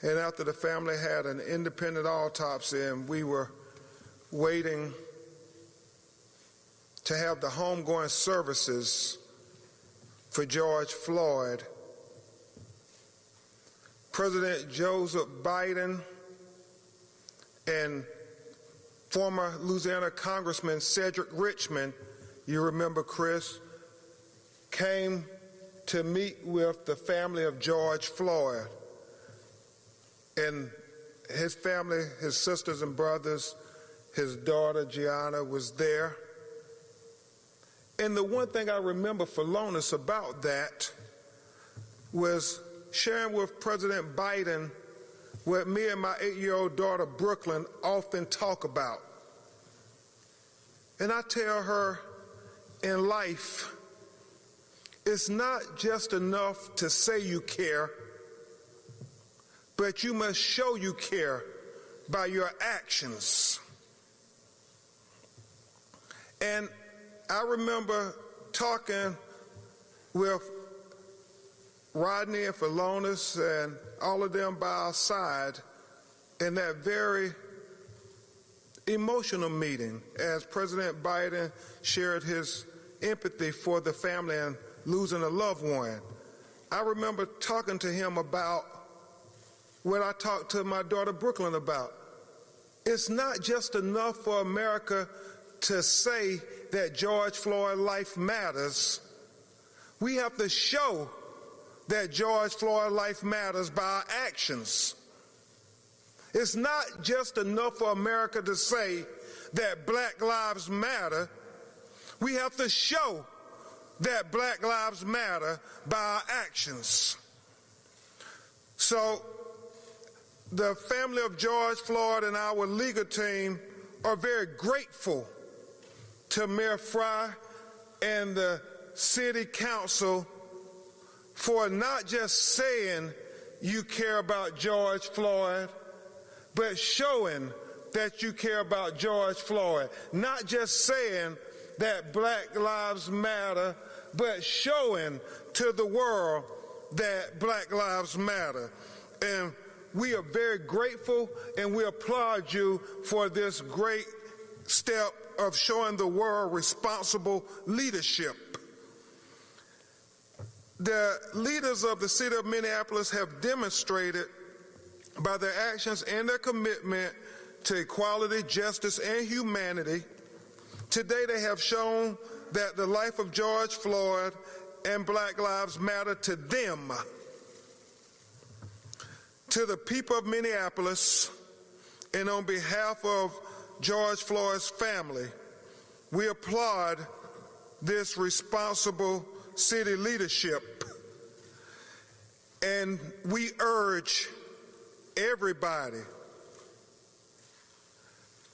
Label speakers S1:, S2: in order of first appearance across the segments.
S1: And after the family had an independent autopsy and we were waiting to have the homegoing services for George Floyd, President Joseph Biden and former Louisiana Congressman Cedric Richmond, you remember Chris, came to meet with the family of George Floyd. And his family, his sisters and brothers, his daughter Gianna was there. And the one thing I remember Philonis about that was sharing with President Biden what me and my 8-year-old daughter Brooklyn often talk about. And I tell her, in life, it's not just enough to say you care, but you must show you care by your actions. And I remember talking with Rodney and Philonis and all of them by our side in that very emotional meeting as President Biden shared his empathy for the family and losing a loved one. I remember talking to him about what I talked to my daughter Brooklyn about. It's not just enough for America to say that George Floyd life matters. We have to show that George Floyd life matters by our actions. It's not just enough for America to say that Black Lives Matter. We have to show that Black Lives Matter by our actions. So the family of George Floyd and our legal team are very grateful to Mayor Fry and the City Council for not just saying you care about George Floyd, but showing that you care about George Floyd. Not just saying that Black Lives Matter, but showing to the world that Black Lives Matter. And we are very grateful and we applaud you for this great step of showing the world responsible leadership. The leaders of the city of Minneapolis have demonstrated by their actions and their commitment to equality, justice, and humanity. Today they have shown that the life of George Floyd and Black Lives Matter to them. To the people of Minneapolis, and on behalf of George Floyd's family, we applaud this responsible city leadership, and we urge everybody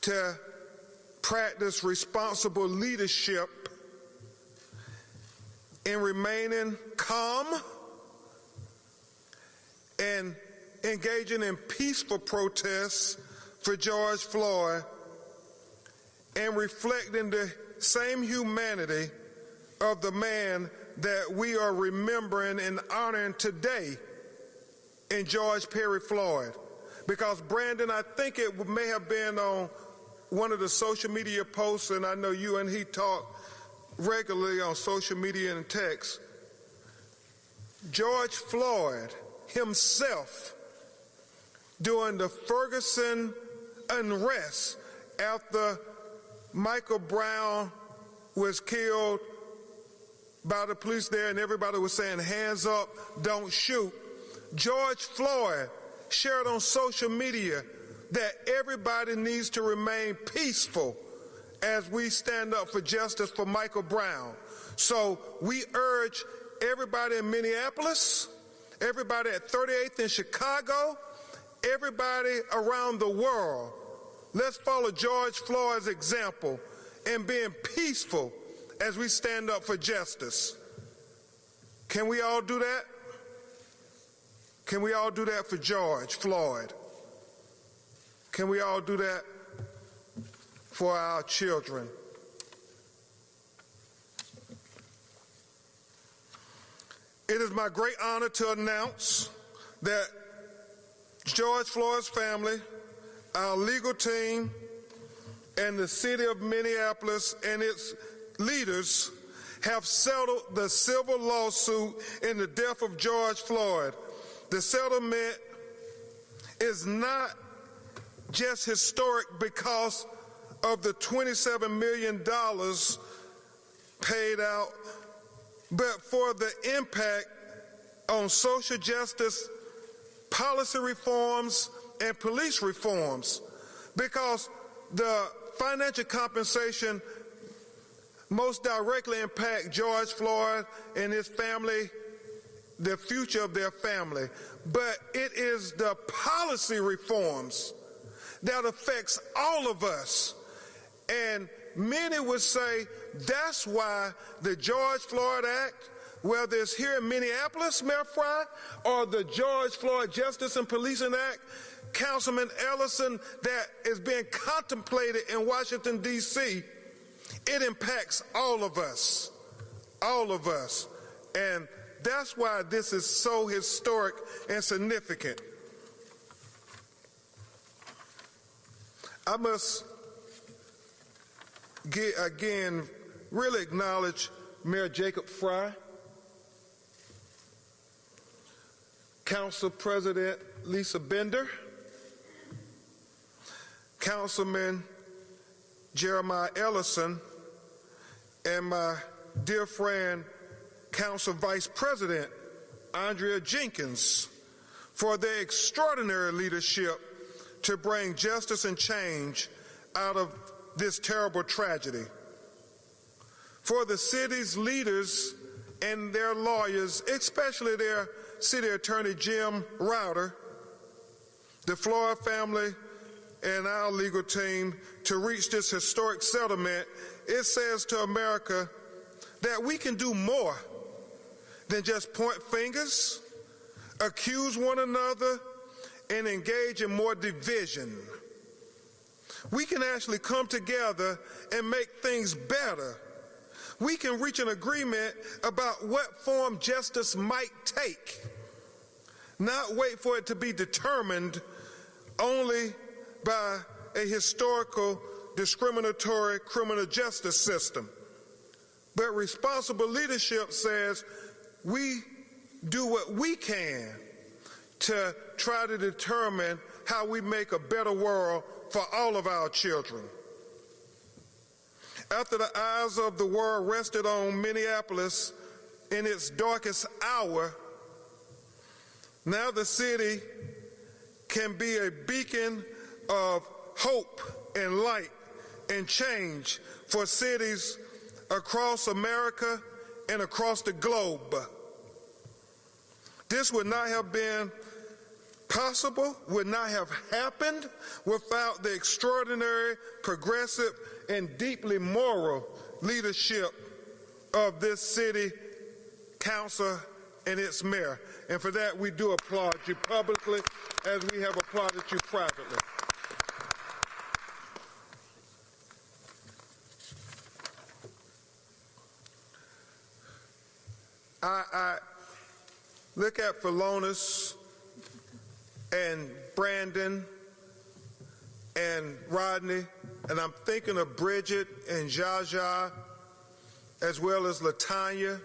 S1: to practice responsible leadership in remaining calm and engaging in peaceful protests for George Floyd and reflecting the same humanity of the man that we are remembering and honoring today in George Perry Floyd. Because Brandon, I think it may have been on one of the social media posts, and I know you and he talk regularly on social media and text. George Floyd himself, during the Ferguson unrest after Michael Brown was killed by the police there and everybody was saying, hands up, don't shoot, George Floyd shared on social media that everybody needs to remain peaceful as we stand up for justice for Michael Brown. So we urge everybody in Minneapolis, everybody at 38th in Chicago, everybody around the world, let's follow George Floyd's example in being peaceful as we stand up for justice. Can we all do that? Can we all do that for George Floyd? Can we all do that for our children? It is my great honor to announce that George Floyd's family, our legal team, and the city of Minneapolis and its leaders have settled the civil lawsuit in the death of George Floyd. The settlement is not just historic because of the $27 million paid out, but for the impact on social justice, policy reforms, and police reforms, because the financial compensation most directly impact George Floyd and his family, the future of their family. But it is the policy reforms that affects all of us. And many would say that's why the George Floyd Act, whether it's here in Minneapolis, Mayor Fry, or the George Floyd Justice and Policing Act, Councilman Ellison, that is being contemplated in Washington, D.C., it impacts all of us, and that's why this is so historic and significant. I must again really acknowledge Mayor Jacob Fry, Council President Lisa Bender, Councilman Jeremiah Ellison, and my dear friend, Council Vice President Andrea Jenkins, for their extraordinary leadership to bring justice and change out of this terrible tragedy. For the city's leaders and their lawyers, especially their City Attorney Jim Router, the Floyd family, and our legal team to reach this historic settlement, it says to America that we can do more than just point fingers, accuse one another, and engage in more division. We can actually come together and make things better. We can reach an agreement about what form justice might take, not wait for it to be determined only by a historical discriminatory criminal justice system. But responsible leadership says we do what we can to try to determine how we make a better world for all of our children. After the eyes of the world rested on Minneapolis in its darkest hour, now the city can be a beacon of hope and light and change for cities across America and across the globe. This would not have been possible, would not have happened without the extraordinary, progressive, and deeply moral leadership of this city council and its mayor. And for that, we do applaud you publicly as we have applauded you privately. I look at Philonis and Brandon and Rodney, and I'm thinking of Bridget and Jaja, as well as Latanya,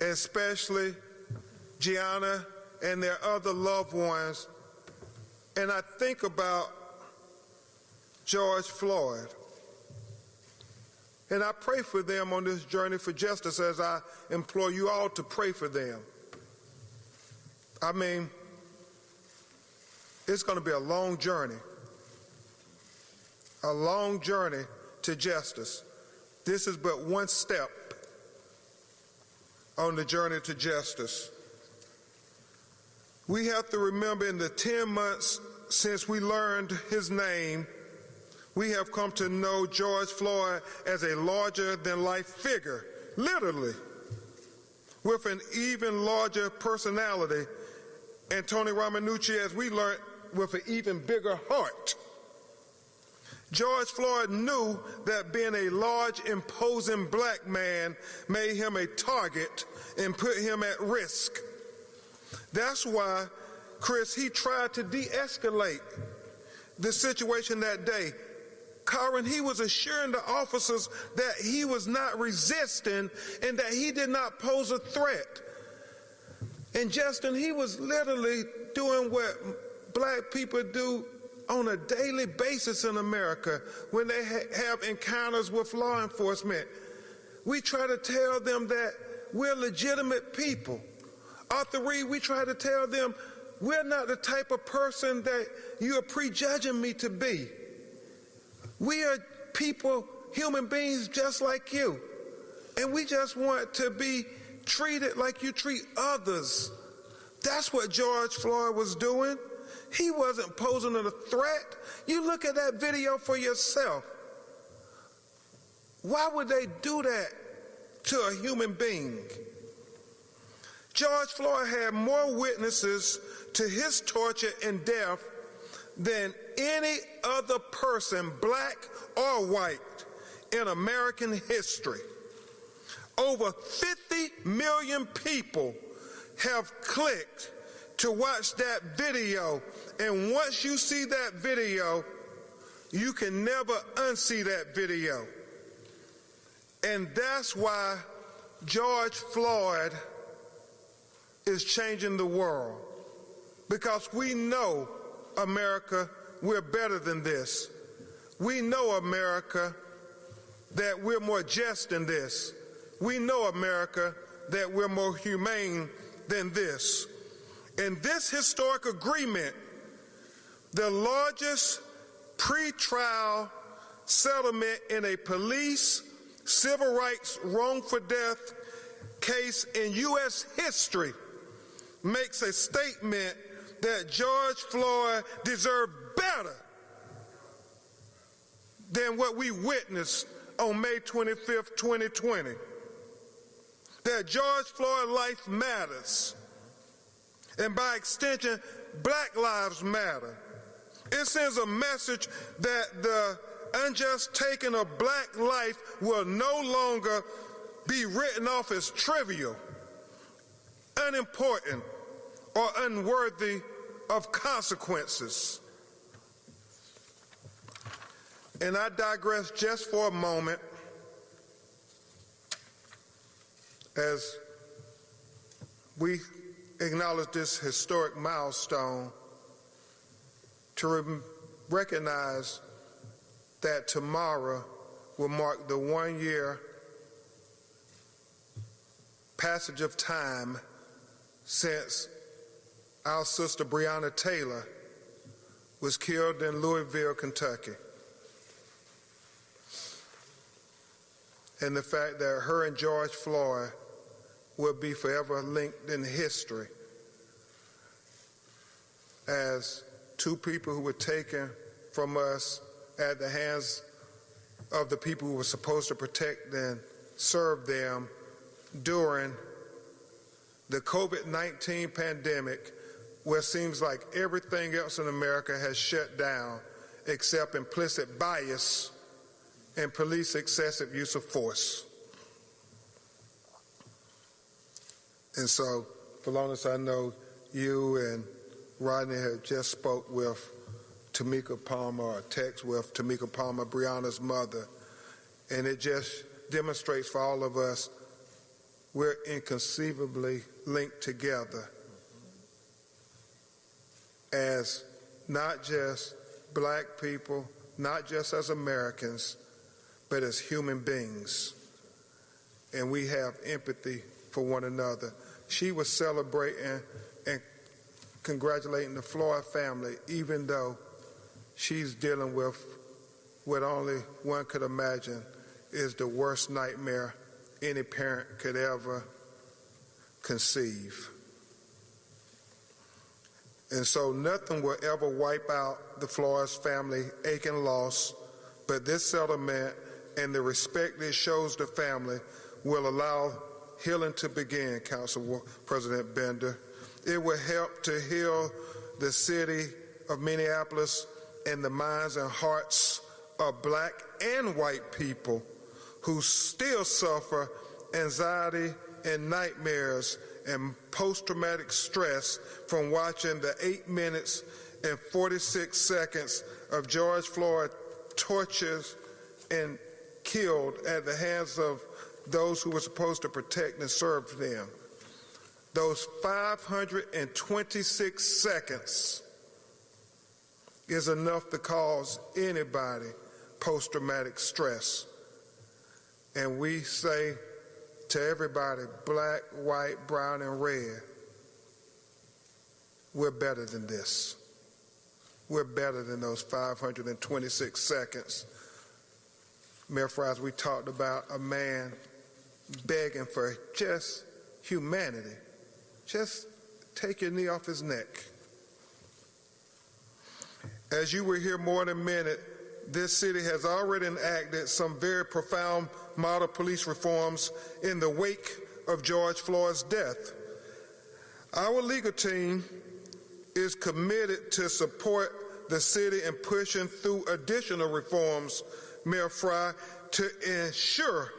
S1: and especially Gianna and their other loved ones, and I think about George Floyd. And I pray for them on this journey for justice, as I implore you all to pray for them. I mean, it's going to be a long journey to justice. This is but one step on the journey to justice. We have to remember, in the 10 months since we learned his name, we have come to know George Floyd as a larger-than-life figure, literally, with an even larger personality, and Tony Ramanucci, as we learned, with an even bigger heart. George Floyd knew that being a large, imposing black man made him a target and put him at risk. That's why Chris, he tried to de-escalate the situation that day. Karen, he was assuring the officers that he was not resisting and that he did not pose a threat. And Justin, he was literally doing what black people do on a daily basis in America when they have encounters with law enforcement. We try to tell them that we're legitimate people. Arthur Reed, we try to tell them we're not the type of person that you are prejudging me to be. We are people, human beings just like you. And we just want to be treated like you treat others. That's what George Floyd was doing. He wasn't posing a threat. You look at that video for yourself. Why would they do that to a human being? George Floyd had more witnesses to his torture and death than any other person, black or white, in American history. Over 50 million people have clicked to watch that video, and once you see that video, you can never unsee that video. And that's why George Floyd is changing the world, because we know, America, we're better than this. We know, America, that we're more just than this. We know, America, that we're more humane than this. In this historic agreement, the largest pretrial settlement in a police civil rights wrongful death case in U.S. history, makes a statement that George Floyd deserved better than what we witnessed on May 25th, 2020. That George Floyd's life matters. And by extension, black lives matter. It sends a message that the unjust taking of black life will no longer be written off as trivial, unimportant, or unworthy of consequences. And I digress just for a moment as we acknowledge this historic milestone to recognize that tomorrow will mark the 1-year passage of time since our sister Breonna Taylor was killed in Louisville, Kentucky. And the fact that her and George Floyd will be forever linked in history as two people who were taken from us at the hands of the people who were supposed to protect and serve them during the COVID-19 pandemic, where it seems like everything else in America has shut down except implicit bias and police excessive use of force. And so, for long as I know, you and Rodney had just spoke with Tamika Palmer, or text with Tamika Palmer, Breonna's mother, and it just demonstrates for all of us we're inconceivably linked together as not just black people, not just as Americans, but as human beings. And we have empathy for one another. She was celebrating and congratulating the Floyd family, even though she's dealing with what only one could imagine is the worst nightmare any parent could ever conceive. And so nothing will ever wipe out the Floyd's family aching loss, but this settlement and the respect it shows the family will allow healing to begin, Council President Bender. It will help to heal the city of Minneapolis and the minds and hearts of black and white people who still suffer anxiety and nightmares and post-traumatic stress from watching the 8 minutes and 46 seconds of George Floyd tortured and killed at the hands of those who were supposed to protect and serve them. Those 526 seconds is enough to cause anybody post-traumatic stress. And we say to everybody, black, white, brown, and red, we're better than this. We're better than those 526 seconds. Mayor Fries, we talked about a man begging for just humanity. Just take your knee off his neck. As you will hear more in a minute, this city has already enacted some very profound model police reforms in the wake of George Floyd's death. Our legal team is committed to support the city in pushing through additional reforms, Mayor Fry, to ensure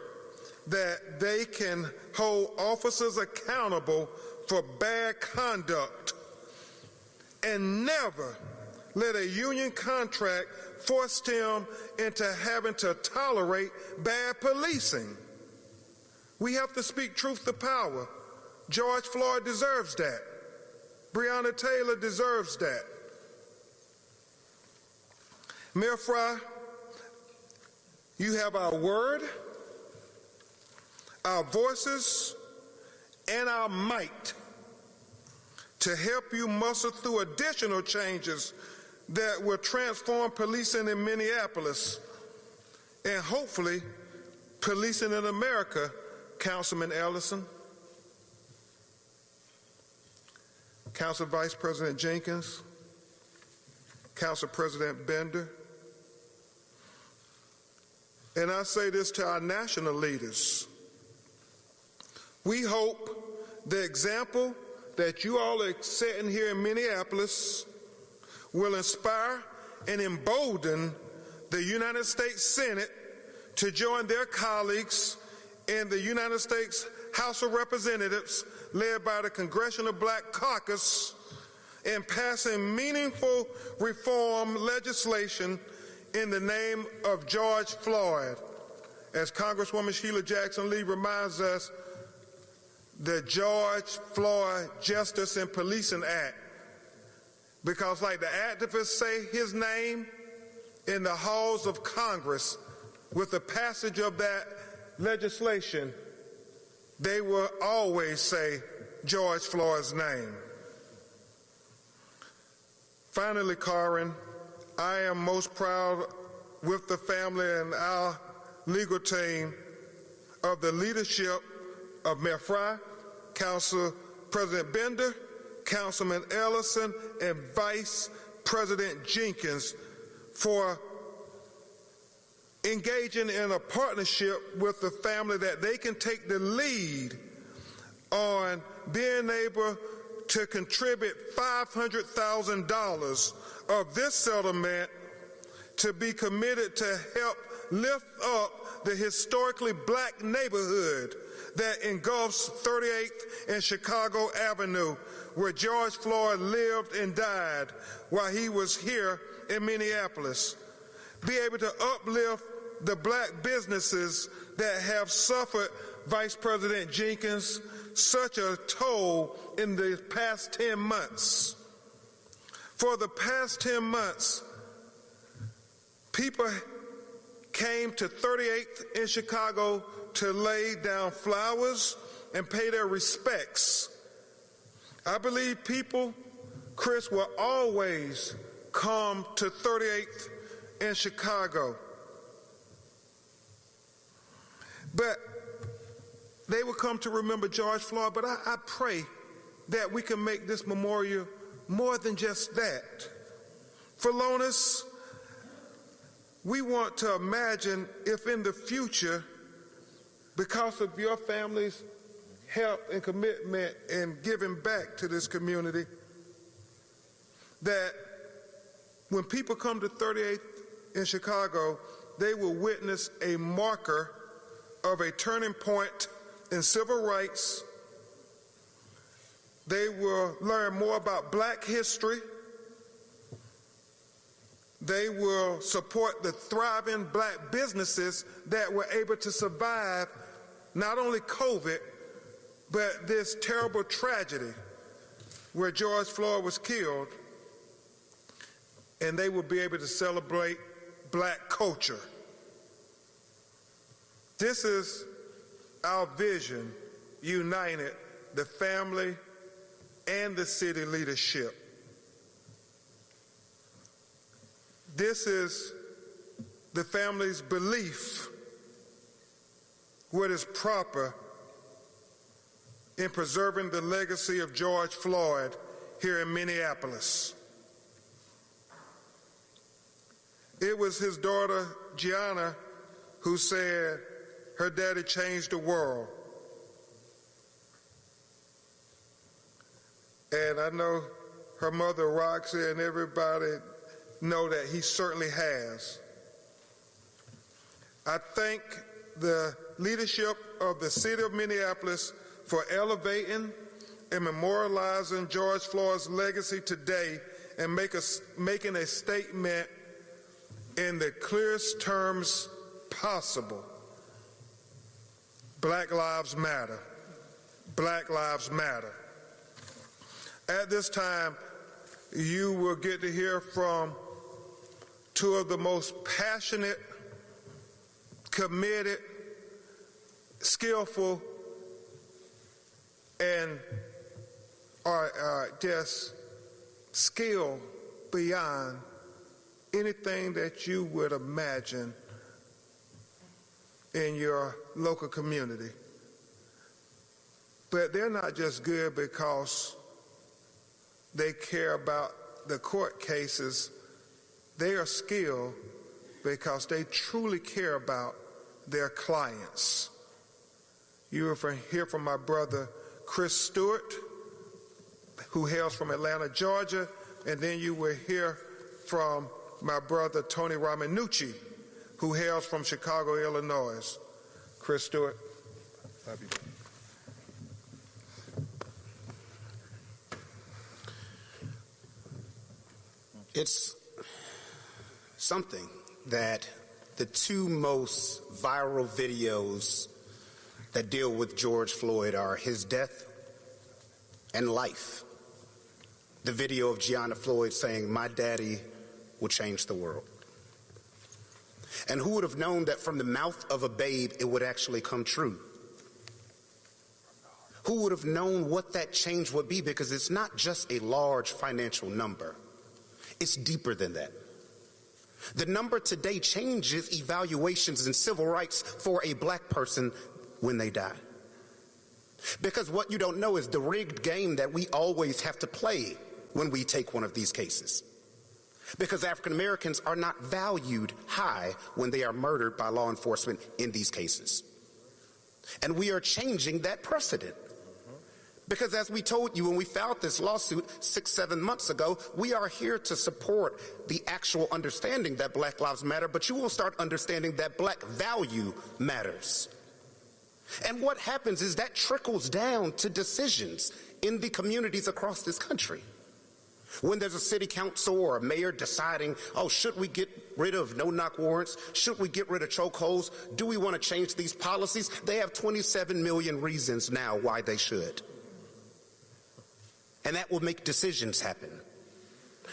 S1: that they can hold officers accountable for bad conduct and never let a union contract force them into having to tolerate bad policing. We have to speak truth to power. George Floyd deserves that. Breonna Taylor deserves that. Mayor Fry, you have our word, our voices, and our might to help you muscle through additional changes that will transform policing in Minneapolis and hopefully policing in America, Councilman Ellison, Council Vice President Jenkins, Council President Bender. And I say this to our national leaders. We hope the example that you all are setting here in Minneapolis will inspire and embolden the United States Senate to join their colleagues in the United States House of Representatives, led by the Congressional Black Caucus, in passing meaningful reform legislation in the name of George Floyd. As Congresswoman Sheila Jackson Lee reminds us, the George Floyd Justice and Policing Act. Because like the activists say his name in the halls of Congress, with the passage of that legislation, they will always say George Floyd's name. Finally, Corin, I am most proud with the family and our legal team of the leadership of Mayor Fry, Council President Bender, Councilman Ellison, and Vice President Jenkins for engaging in a partnership with the family that they can take the lead on being able to contribute $500,000 of this settlement to be committed to help lift up the historically black neighborhood that engulfs 38th and Chicago Avenue, where George Floyd lived and died while he was here in Minneapolis. Be able to uplift the black businesses that have suffered, Vice President Jenkins, such a toll in the past 10 months. For the past 10 months, people came to 38th in Chicago to lay down flowers and pay their respects. I believe people, Chris, will always come to 38th in Chicago. But they will come to remember George Floyd, but I pray that we can make this memorial more than just that. For Lonis, we want to imagine if in the future, because of your family's help and commitment in giving back to this community, that when people come to 38th in Chicago, they will witness a marker of a turning point in civil rights They will learn more about Black history. They will support the thriving Black businesses that were able to survive not only COVID, but this terrible tragedy where George Floyd was killed, and they will be able to celebrate Black culture. This is our vision, united the family and the city leadership. This is the family's belief what is proper in preserving the legacy of George Floyd here in Minneapolis. It was his daughter, Gianna, who said her daddy changed the world. And I know her mother, Roxy, and everybody know that he certainly has. I thank the leadership of the city of Minneapolis for elevating and memorializing George Floyd's legacy today and making a statement in the clearest terms possible. Black lives matter. Black lives matter. At this time, you will get to hear from two of the most passionate, committed, skillful, and are just skilled beyond anything that you would imagine in your local community. But they're not just good because they care about the court cases. They are skilled because they truly care about their clients. You will hear from my brother Chris Stewart, who hails from Atlanta, Georgia, and then you will hear from my brother Tony Ramanucci, who hails from Chicago, Illinois. Chris Stewart. Love you.
S2: It's something that the two most viral videos that deal with George Floyd are his death and life. The video of Gianna Floyd saying, "My daddy will change the world." And who would have known that from the mouth of a babe it would actually come true? Who would have known what that change would be? Because it's not just a large financial number. It's deeper than that. The number today changes evaluations in civil rights for a Black person when they die. Because what you don't know is the rigged game that we always have to play when we take one of these cases. Because African Americans are not valued high when they are murdered by law enforcement in these cases. And we are changing that precedent. Because as we told you when we filed this lawsuit 6-7 months ago, we are here to support the actual understanding that Black lives matter, but you will start understanding that Black value matters. And what happens is that trickles down to decisions in the communities across this country. When there's a city council or a mayor deciding, oh, should we get rid of no-knock warrants? Should we get rid of chokeholds? Do we want to change these policies? They have 27 million reasons now why they should. And that will make decisions happen.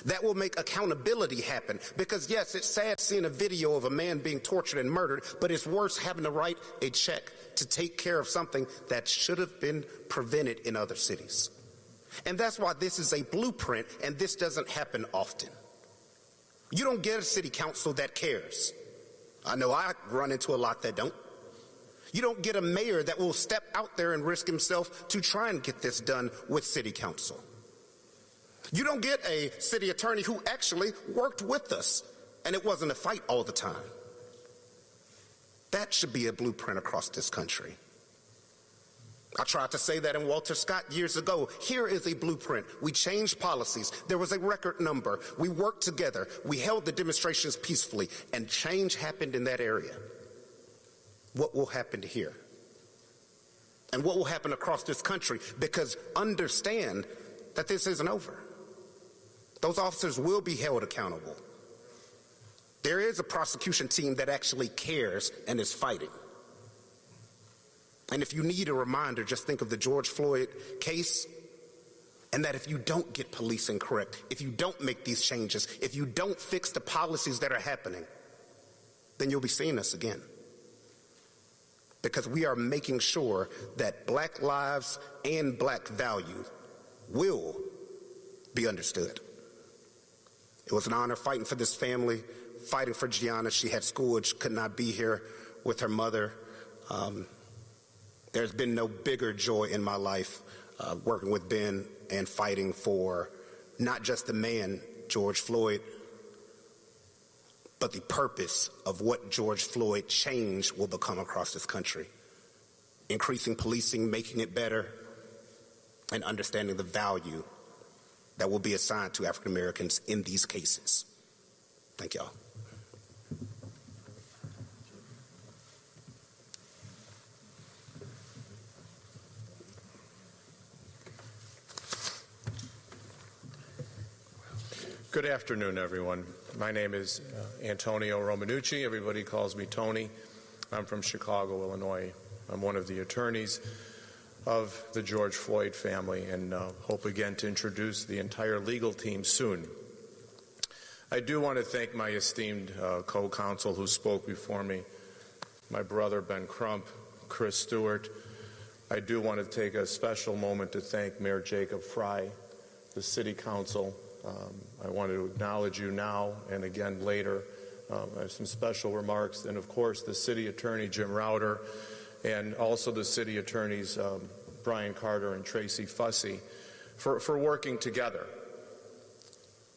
S2: That will make accountability happen. Because yes, it's sad seeing a video of a man being tortured and murdered, but it's worse having to write a check to take care of something that should have been prevented in other cities. And that's why this is a blueprint, and this doesn't happen often. You don't get a city council that cares. I know I run into a lot that don't. You don't get a mayor that will step out there and risk himself to try and get this done with city council. You don't get a city attorney who actually worked with us, and it wasn't a fight all the time. That should be a blueprint across this country. I tried to say that in Walter Scott years ago. Here is a blueprint. We changed policies. There was a record number. We worked together. We held the demonstrations peacefully, and change happened in that area. What will happen here? and what will happen across this country, because understand that this isn't over. Those officers will be held accountable. There is a prosecution team that actually cares and is fighting. And if you need a reminder, just think of the George Floyd case, and that if you don't get policing correct, if you don't make these changes, if you don't fix the policies that are happening, then you'll be seeing us again. Because we are making sure that black lives and black value will be understood. It was an honor fighting for this family, fighting for Gianna. She had school and she could not be here with her mother. There's been no bigger joy in my life working with Ben and fighting for not just the man, George Floyd, but the purpose of what George Floyd change will become across this country. Increasing policing, making it better, and understanding the value that will be assigned to African Americans in these cases. Thank y'all.
S3: Good afternoon, everyone. My name is Antonio Romanucci. Everybody calls me Tony. I'm from Chicago, Illinois. I'm one of the attorneys of the George Floyd family, and hope again to introduce the entire legal team soon. I do want to thank my esteemed co-counsel who spoke before me, my brother Ben Crump, Chris Stewart. I do want to take a special moment to thank Mayor Jacob Fry, the City Council. I want to acknowledge you now and again later. I have some special remarks, and of course the City Attorney Jim Rauter, and also the City Attorneys Brian Carter and Tracy Fussy for working together.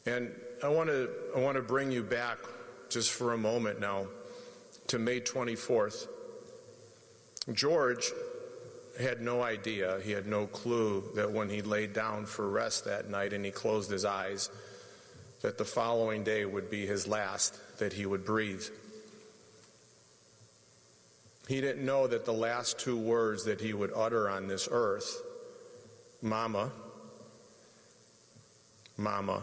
S3: And I want to bring you back just for a moment now to May 24th. George had no idea, he had no clue that when he laid down for rest that night and he closed his eyes, that the following day would be his last that he would breathe. He didn't know that the last two words that he would utter on this earth, Mama, Mama,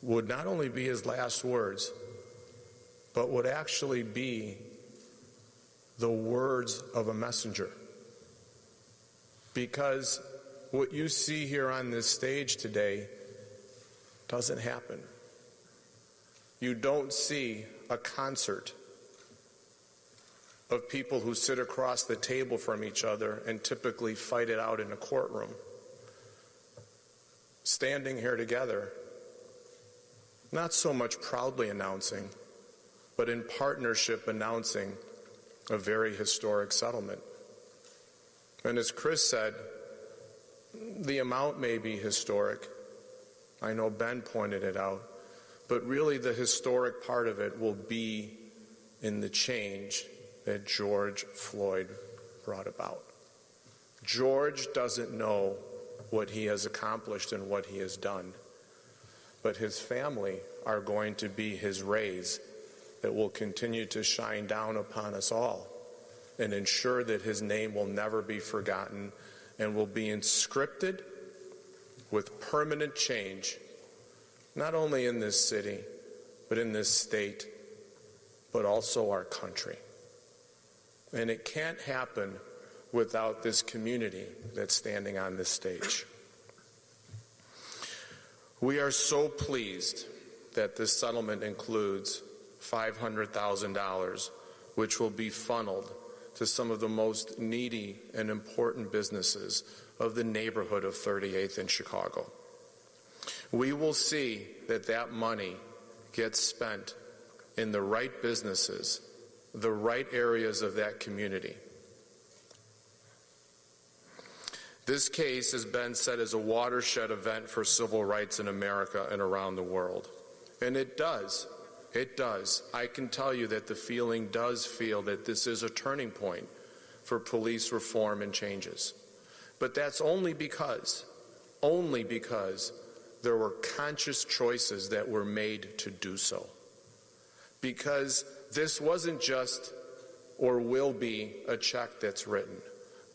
S3: would not only be his last words, but would actually be the words of a messenger. Because what you see here on this stage today doesn't happen. You don't see a concert of people who sit across the table from each other and typically fight it out in a courtroom. Standing here together, not so much proudly announcing, but in partnership announcing a very historic settlement. And as Chris said, the amount may be historic. I know Ben pointed it out. But really the historic part of it will be in the change that George Floyd brought about. George doesn't know what he has accomplished and what he has done. But his family are going to be his rays that will continue to shine down upon us all and ensure that his name will never be forgotten and will be inscripted with permanent change, not only in this city, but in this state, but also our country. And it can't happen without this community that's standing on this stage. We are so pleased that this settlement includes $500,000, which will be funneled to some of the most needy and important businesses of the neighborhood of 38th in Chicago. We will see that that money gets spent in the right businesses, the right areas of that community. This case has been said as a watershed event for civil rights in America and around the world. And it does. It does. I can tell you that the feeling does feel that this is a turning point for police reform and changes. But that's only because there were conscious choices that were made to do so. Because this wasn't just or will be a check that's written.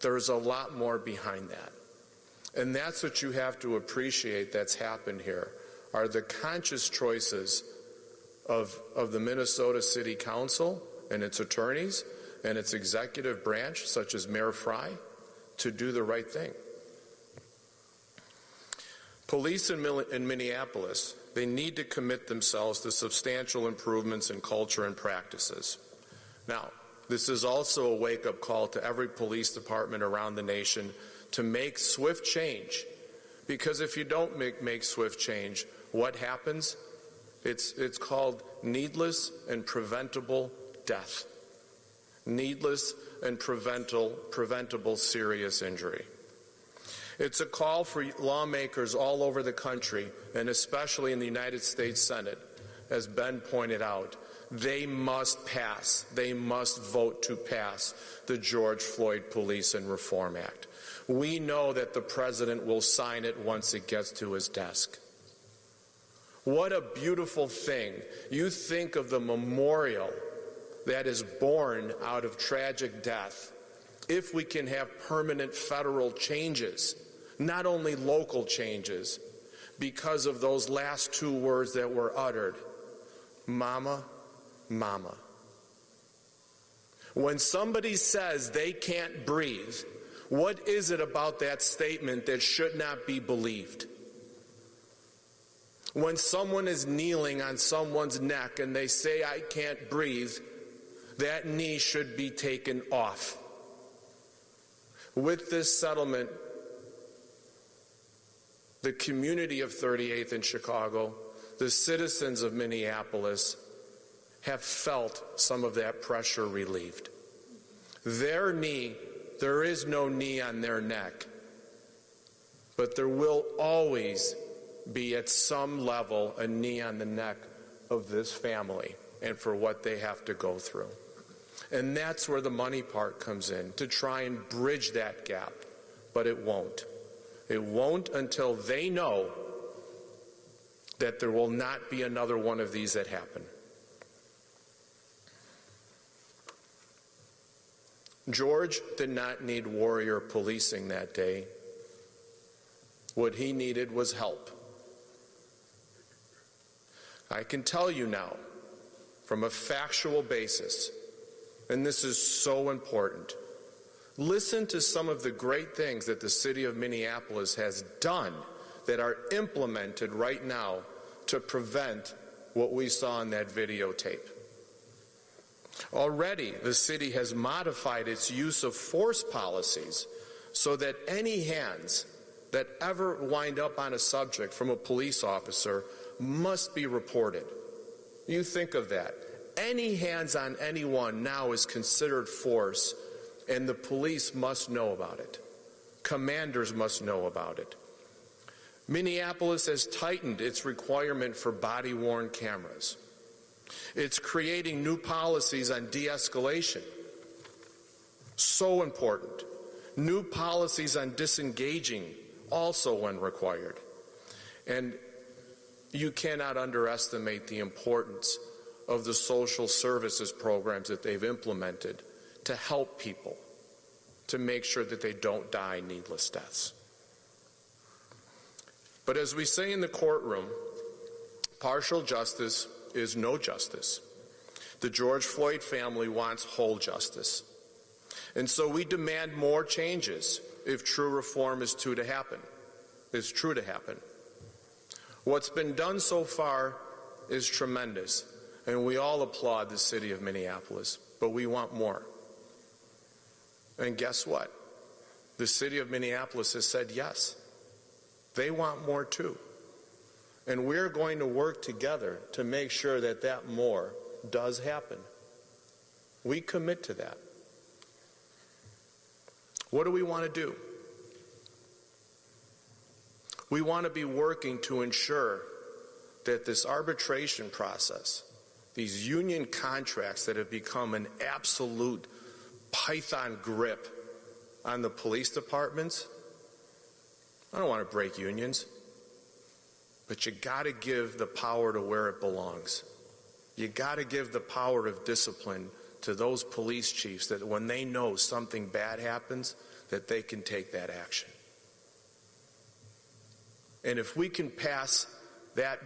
S3: There's a lot more behind that. And that's what you have to appreciate that's happened here, are the conscious choices of the Minnesota City Council and its attorneys and its executive branch, such as Mayor Fry, to do the right thing. Police in Minneapolis, they need to commit themselves to substantial improvements in culture and practices. Now, this is also a wake-up call to every police department around the nation to make swift change. Because if you don't make swift change, what happens? It's called needless and preventable death. Needless and preventable serious injury. It's a call for lawmakers all over the country, and especially in the United States Senate, as Ben pointed out. They must vote to pass the George Floyd Police and Reform Act. We know that the president will sign it once it gets to his desk. What a beautiful thing. You think of the memorial that is born out of tragic death. If we can have permanent federal changes, not only local changes, because of those last two words that were uttered, mama, mama. When somebody says they can't breathe, what is it about that statement that should not be believed? When someone is kneeling on someone's neck and they say, I can't breathe, that knee should be taken off. With this settlement, the community of 38th in Chicago, the citizens of Minneapolis, have felt some of that pressure relieved. Their knee, there is no knee on their neck, but there will always be at some level a knee on the neck of this family and for what they have to go through. And that's where the money part comes in, to try and bridge that gap, but it won't. It won't until they know that there will not be another one of these that happen. George did not need warrior policing that day. What he needed was help. I can tell you now, from a factual basis, and this is so important, listen to some of the great things that the city of Minneapolis has done that are implemented right now to prevent what we saw in that videotape. Already, the city has modified its use of force policies so that any hands that ever wind up on a subject from a police officer must be reported. You think of that. Any hands on anyone now is considered force, and the police must know about it. Commanders must know about it. Minneapolis has tightened its requirement for body-worn cameras. It's creating new policies on de-escalation. So important. New policies on disengaging, also when required. And you cannot underestimate the importance of the social services programs that they've implemented to help people, to make sure that they don't die needless deaths. But as we say in the courtroom, partial justice is no justice. The George Floyd family wants whole justice. And so we demand more changes if true reform is true to happen. What's been done so far is tremendous, and we all applaud the city of Minneapolis, but we want more. And guess what? The city of Minneapolis has said yes. They want more too. And we're going to work together to make sure that that more does happen. We commit to that. What do we want to do? We want to be working to ensure that this arbitration process, these union contracts that have become an absolute python grip on the police departments, I don't want to break unions, but you got to give the power to where it belongs. You got to give the power of discipline to those police chiefs that when they know something bad happens, that they can take that action. And if we can pass that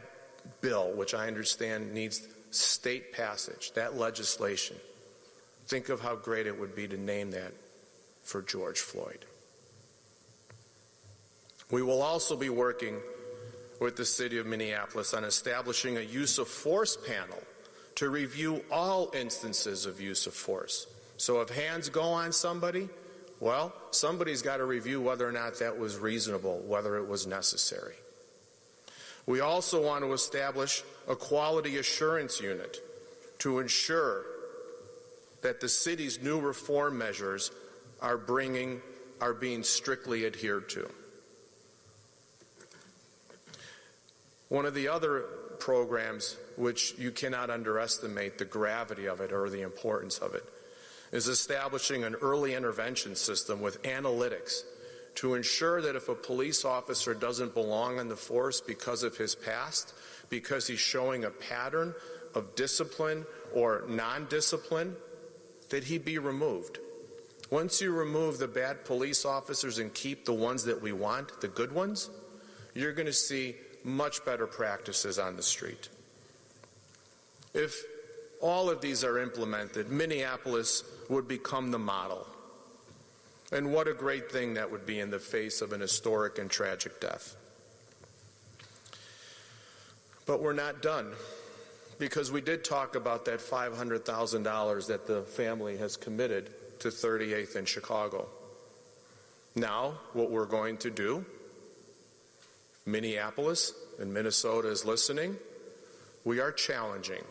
S3: bill, which I understand needs state passage, that legislation, think of how great it would be to name that for George Floyd. We will also be working with the city of Minneapolis on establishing a use of force panel to review all instances of use of force. So if hands go on somebody, well, somebody's got to review whether or not that was reasonable, whether it was necessary. We also want to establish a quality assurance unit to ensure that the city's new reform measures are being strictly adhered to. One of the other programs, which you cannot underestimate the gravity of it or the importance of it, is establishing an early intervention system with analytics to ensure that if a police officer doesn't belong on the force because of his past, because he's showing a pattern of discipline or non-discipline, that he be removed. Once you remove the bad police officers and keep the ones that we want, the good ones, you're going to see much better practices on the street. If all of these are implemented, Minneapolis would become the model. And what a great thing that would be in the face of an historic and tragic death. But we're not done, because we did talk about that $500,000 that the family has committed to 38th in Chicago. Now, what we're going to do, Minneapolis and Minnesota is listening, we are challenging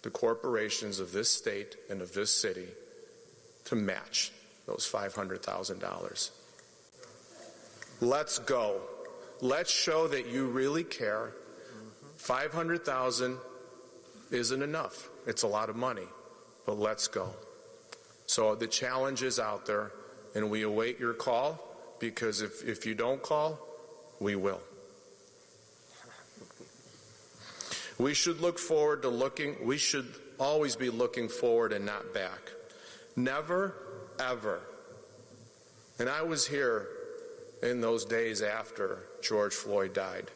S3: the corporations of this state and of this city to match those $500,000. Let's go. Let's show that you really care. $500,000 isn't enough. It's a lot of money, but let's go. So the challenge is out there, and we await your call, because if you don't call, we will. We should look forward to we should always be looking forward and not back. Never, ever. And I was here in those days after George Floyd died.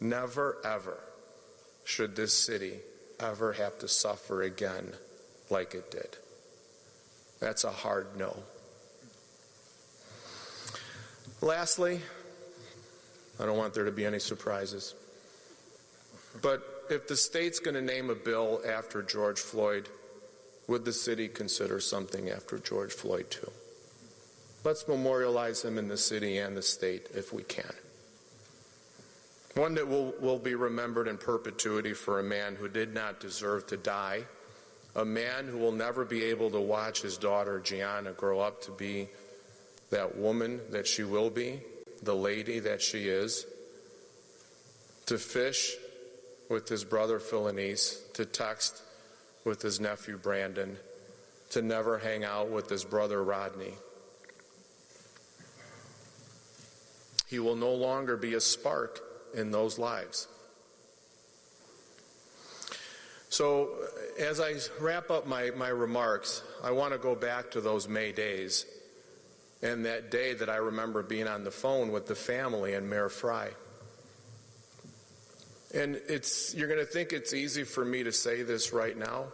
S3: Never, ever should this city ever have to suffer again like it did. That's a hard no. Lastly, I don't want there to be any surprises, but if the state's going to name a bill after George Floyd, would the city consider something after George Floyd too? Let's memorialize him in the city and the state if we can. One that will be remembered in perpetuity for a man who did not deserve to die, a man who will never be able to watch his daughter Gianna grow up to be that woman that she will be, the lady that she is, to fish with his brother Philanese, to text with his nephew Brandon, to never hang out with his brother Rodney. He will no longer be a spark in those lives. So as I wrap up my remarks, I want to go back to those May days and that day that I remember being on the phone with the family and Mayor Fry. And you're going to think it's easy for me to say this right now,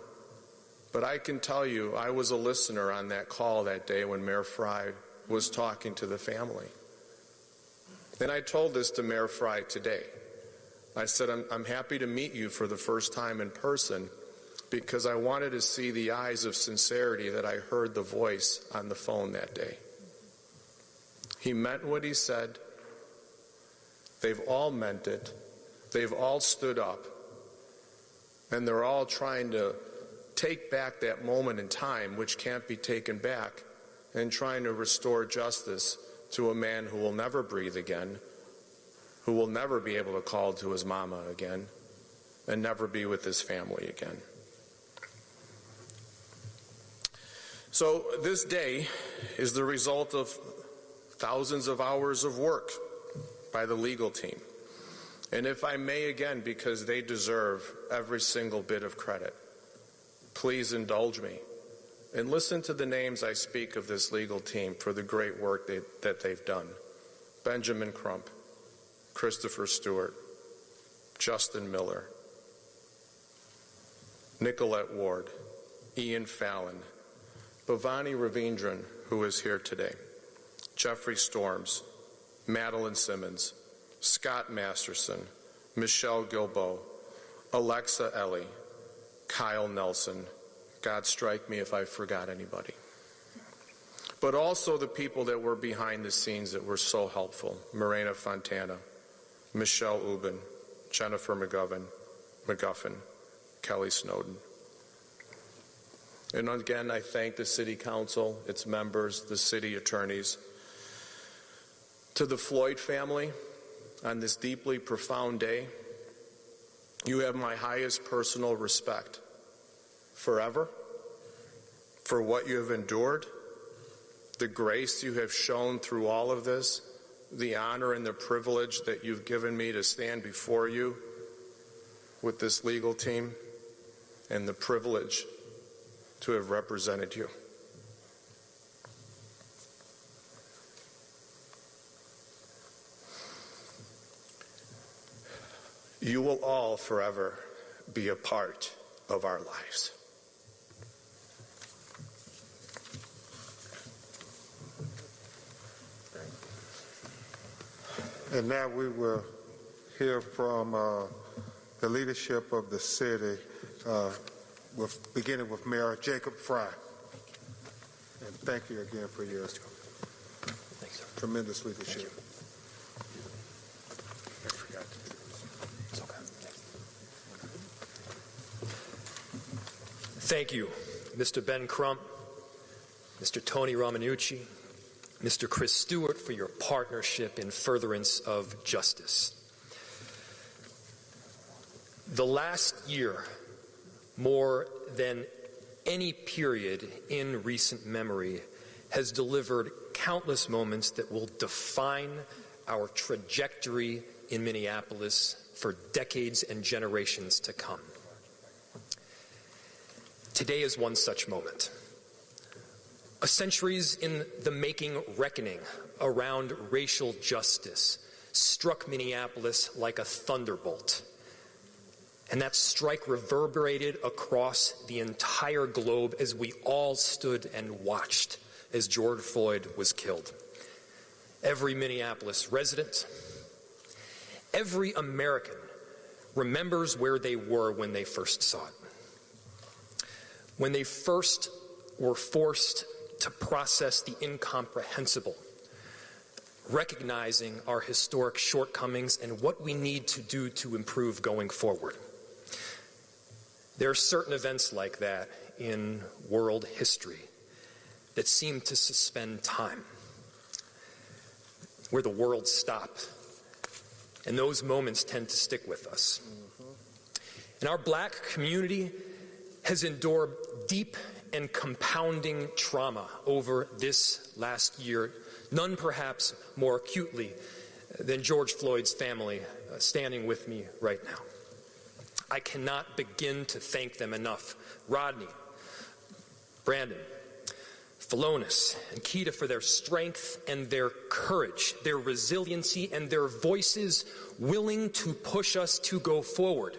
S3: but I can tell you I was a listener on that call that day when Mayor Fry was talking to the family. And I told this to Mayor Fry today. I said, I'm happy to meet you for the first time in person, because I wanted to see the eyes of sincerity that I heard the voice on the phone that day. He meant what he said. They've all meant it. They've all stood up. And they're all trying to take back that moment in time, which can't be taken back, and trying to restore justice to a man who will never breathe again, who will never be able to call to his mama again, and never be with his family again. So this day is the result of thousands of hours of work by the legal team. And if I may again, because they deserve every single bit of credit, please indulge me and listen to the names I speak of this legal team for the great work that they've done. Benjamin Crump, Christopher Stewart, Justin Miller, Nicolette Ward, Ian Fallon, Bhavani Ravindran, who is here today, Jeffrey Storms, Madeline Simmons, Scott Masterson, Michelle Gilbo, Alexa Ellie, Kyle Nelson. God strike me if I forgot anybody. But also the people that were behind the scenes that were so helpful. Morena Fontana, Michelle Ubin, Jennifer McGuffin, Kelly Snowden. And again, I thank the City Council, its members, the city attorneys. To the Floyd family, on this deeply profound day, you have my highest personal respect forever for what you have endured, the grace you have shown through all of this, the honor and the privilege that you've given me to stand before you with this legal team, and the privilege to have represented you. You will all forever be a part of our lives.
S1: And now we will hear from the leadership of the city, beginning with Mayor Jacob Fry. And thank you again for your tremendous leadership.
S4: Thank you, Mr. Ben Crump, Mr. Tony Romanucci, Mr. Chris Stewart, for your partnership in furtherance of justice. The last year, more than any period in recent memory, has delivered countless moments that will define our trajectory in Minneapolis for decades and generations to come. Today is one such moment. A centuries in the making reckoning around racial justice struck Minneapolis like a thunderbolt. And that strike reverberated across the entire globe as we all stood and watched as George Floyd was killed. Every Minneapolis resident, every American remembers where they were when they first saw it. When they first were forced to process the incomprehensible, recognizing our historic shortcomings and what we need to do to improve going forward. There are certain events like that in world history that seem to suspend time, where the world stopped, and those moments tend to stick with us. And our black community has endured deep and compounding trauma over this last year, none perhaps more acutely than George Floyd's family standing with me right now. I cannot begin to thank them enough. Rodney, Brandon, Philonis, and Keita for their strength and their courage, their resiliency, and their voices willing to push us to go forward.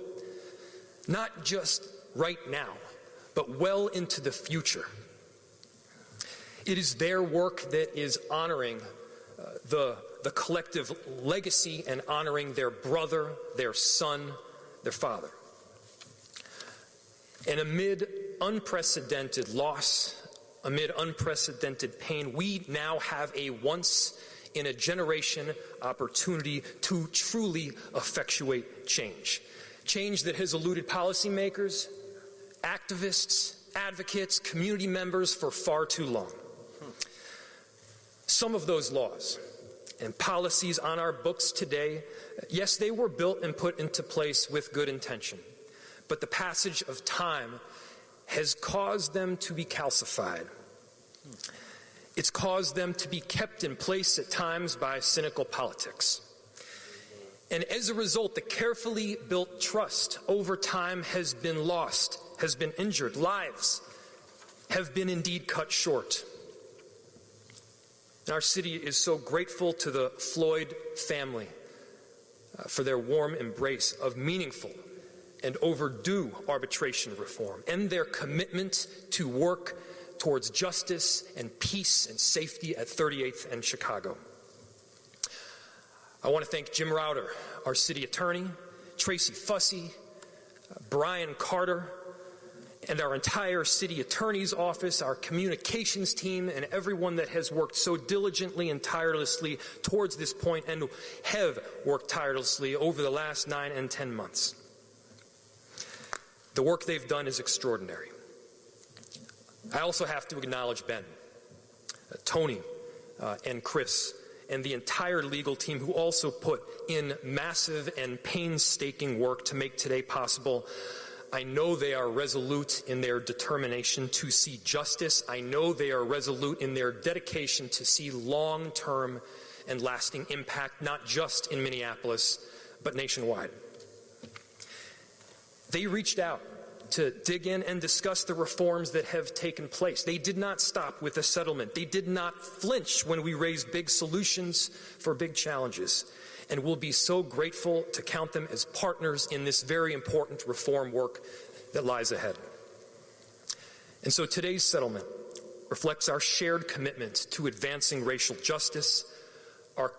S4: Not just right now, but well into the future. It is their work that is honoring the collective legacy and honoring their brother, their son, their father. And amid unprecedented loss, amid unprecedented pain, we now have a once-in-a-generation opportunity to truly effectuate change. Change that has eluded policymakers, activists, advocates, community members for far too long. Some of those laws and policies on our books today, yes, they were built and put into place with good intention, but the passage of time has caused them to be calcified. It's caused them to be kept in place at times by cynical politics. And as a result, the carefully built trust over time has been lost has been injured. Lives have been indeed cut short. And our city is so grateful to the Floyd family for their warm embrace of meaningful and overdue arbitration reform and their commitment to work towards justice and peace and safety at 38th and Chicago. I want to thank Jim Rauter, our city attorney, Tracy Fussy, Brian Carter, and our entire city attorney's office, our communications team, and everyone that has worked so diligently and tirelessly towards this point and have worked tirelessly over the last 9 and 10 months. The work they've done is extraordinary. I also have to acknowledge Ben, Tony, and Chris, and the entire legal team who also put in massive and painstaking work to make today possible. I know they are resolute in their determination to see justice. I know they are resolute in their dedication to see long-term and lasting impact, not just in Minneapolis, but nationwide. They reached out to dig in and discuss the reforms that have taken place. They did not stop with a settlement. They did not flinch when we raised big solutions for big challenges. And we'll be so grateful to count them as partners in this very important reform work that lies ahead. And so today's settlement reflects our shared commitment to advancing racial justice, our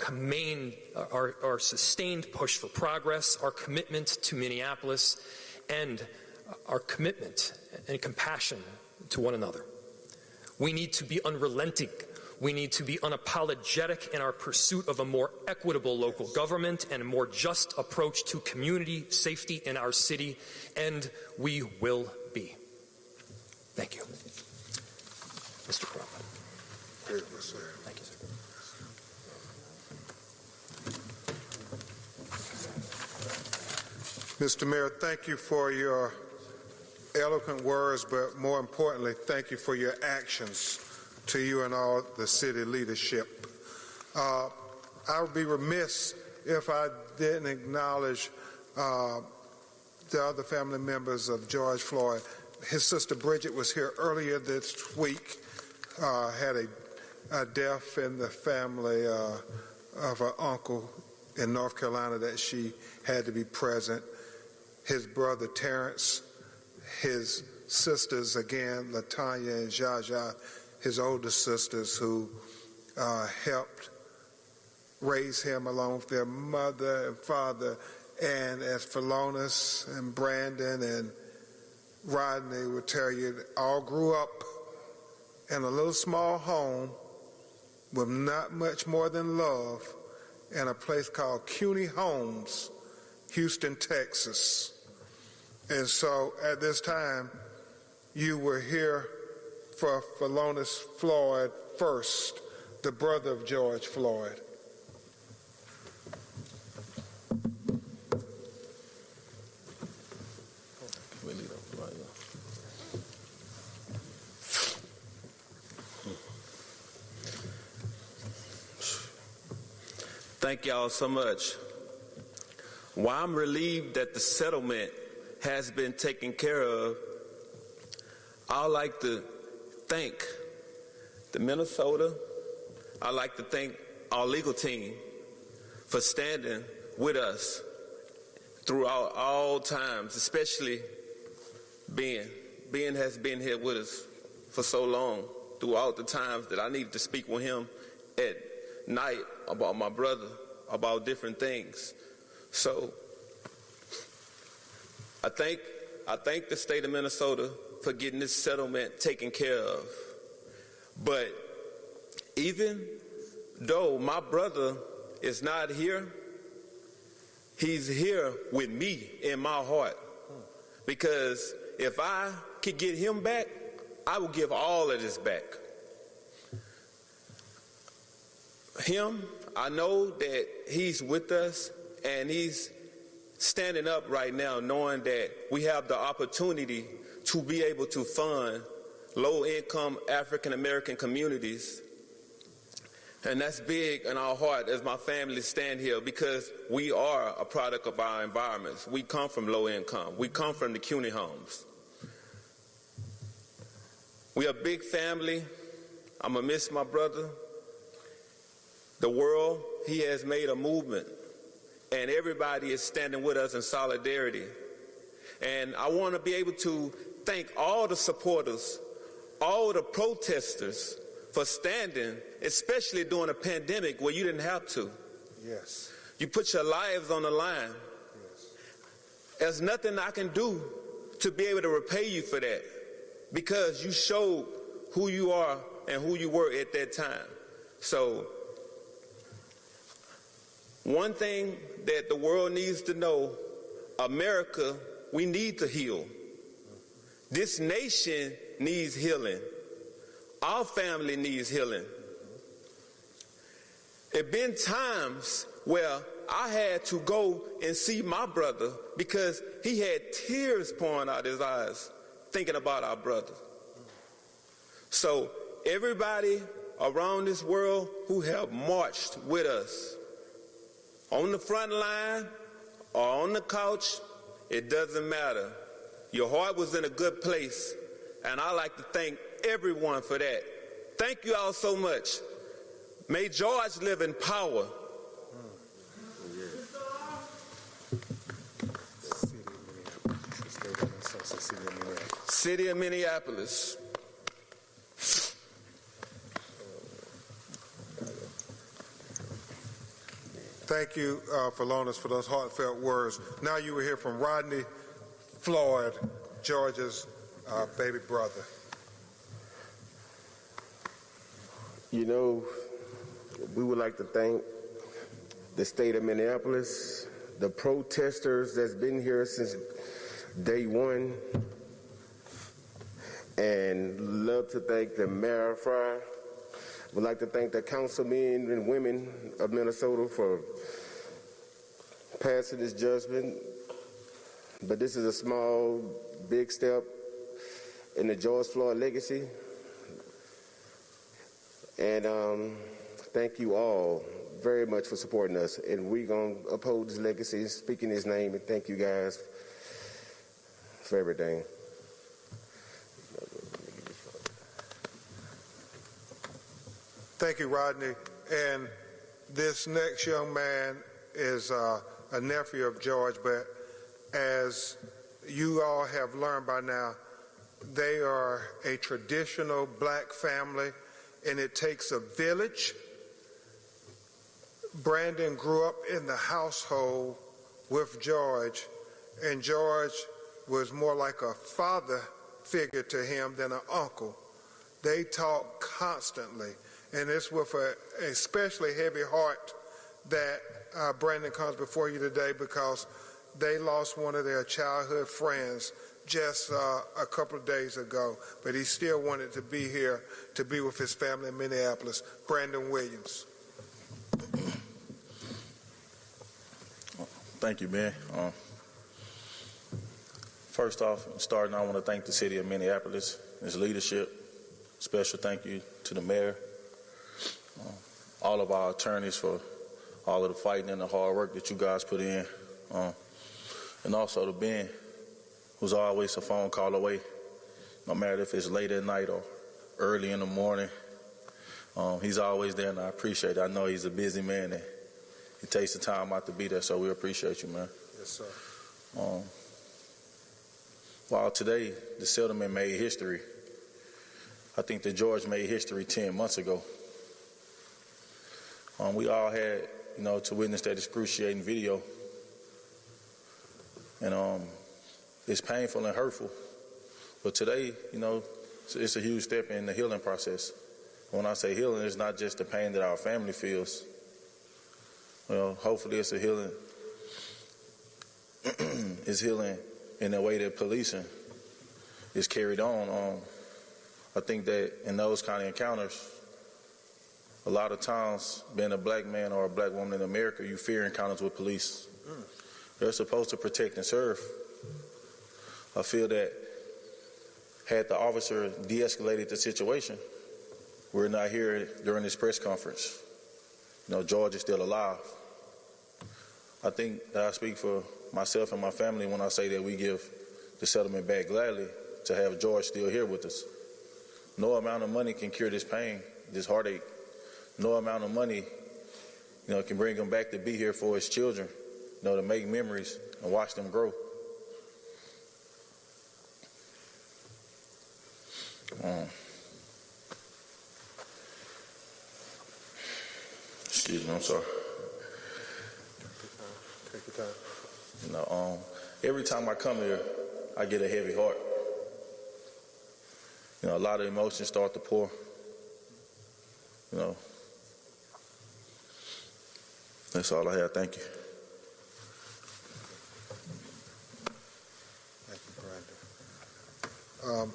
S4: sustained push for progress, our commitment to Minneapolis, and our commitment and compassion to one another. We need to be unrelenting. We need to be unapologetic in our pursuit of a more equitable local government and a more just approach to community safety in our city, and we will be. Thank you. Mr. Crawford. Thank you, sir.
S1: Mr. Mayor, thank you for your eloquent words, but more importantly, thank you for your actions, to you and all the city leadership. I would be remiss if I didn't acknowledge the other family members of George Floyd. His sister Bridget was here earlier this week, had a death in the family of her uncle in North Carolina that she had to be present. His brother Terrence, his sisters, again, LaTanya and Jaja, his older sisters who helped raise him along with their mother and father, and as Philonis and Brandon and Rodney would tell you, all grew up in a little small home with not much more than love in a place called CUNY Homes, Houston, Texas. And so at this time, you were here for Philonis Floyd first, the brother of George Floyd.
S5: Thank y'all so much. While I'm relieved that the settlement has been taken care of, I'd like to thank the Minnesota. I'd like to thank our legal team for standing with us throughout all times, especially Ben. Ben has been here with us for so long, throughout the times that I needed to speak with him at night about my brother, about different things. So I thank the state of Minnesota for getting this settlement taken care of. But even though my brother is not here, he's here with me in my heart. Because if I could get him back, I will give all of this back. Him, I know that he's with us and he's standing up right now knowing that we have the opportunity to be able to fund low-income African-American communities. And that's big in our heart as my family stand here, because we are a product of our environments. We come from low income. We come from the CUNY homes. We are a big family. I'm going to miss my brother. The world, he has made a movement, and everybody is standing with us in solidarity. And I want to be able to thank all the supporters, all the protesters for standing, especially during a pandemic where you didn't have to.
S1: Yes.
S5: You put your lives on the line.
S1: Yes.
S5: There's nothing I can do to be able to repay you for that, because you showed who you are and who you were at that time. So one thing that the world needs to know, America, we need to heal. This nation needs healing. Our family needs healing. There have been times where I had to go and see my brother because he had tears pouring out his eyes thinking about our brother. So everybody around this world who have marched with us on the front line or on the couch, it doesn't matter. Your heart was in a good place, and I like to thank everyone for that. Thank you all so much. May George live in power. City of Minneapolis.
S1: Thank you, Philonis, for those heartfelt words. Now you will hear from Rodney Floyd, George's baby brother.
S6: You know, we would like to thank the state of Minneapolis, the protesters that's been here since day one, and love to thank the mayor of Fry. We'd like to thank the councilmen and women of Minnesota for passing this judgment. But this is a small, big step in the George Floyd legacy. And thank you all very much for supporting us. And we're going to uphold his legacy, speak in his name, and thank you guys for everything.
S1: Thank you, Rodney. And this next young man is a nephew of George, but as you all have learned by now, they are a traditional black family, and it takes a village. Brandon grew up in the household with George, and George was more like a father figure to him than an uncle. They talk constantly, and it's with an especially heavy heart that Brandon comes before you today, because they lost one of their childhood friends just a couple of days ago, but he still wanted to be here to be with his family in Minneapolis. Brandon Williams.
S7: Thank you, Ben. First off, starting, I want to thank the city of Minneapolis, its leadership. Special thank you to the mayor, all of our attorneys for all of the fighting and the hard work that you guys put in, and also to Ben, who's always a phone call away, no matter if it's late at night or early in the morning. He's always there, and I appreciate it. I know he's a busy man, and he takes the time out to be there, so we appreciate you, man.
S1: Yes, sir.
S7: While today the settlement made history, I think that George made history 10 months ago. We all had, to witness that excruciating video, and it's painful and hurtful. But today, it's a huge step in the healing process. When I say healing, it's not just the pain that our family feels. Hopefully it's a healing. It's healing in the way that policing is carried on. I think that in those kind of encounters, a lot of times, being a black man or a black woman in America, you fear encounters with police. They're supposed to protect and serve. I feel that had the officer de-escalated the situation, we're not here during this press conference. George is still alive. I think that I speak for myself and my family when I say that we give the settlement back gladly to have George still here with us. no amount of money can cure this pain, this heartache. No amount of money, can bring him back to be here for his children, to make memories and watch them grow. Excuse me, I'm sorry.
S1: Take your time.
S7: Every time I come here, I get a heavy heart. A lot of emotions start to pour. That's all I have. Thank you.
S1: Thank you, Brandon.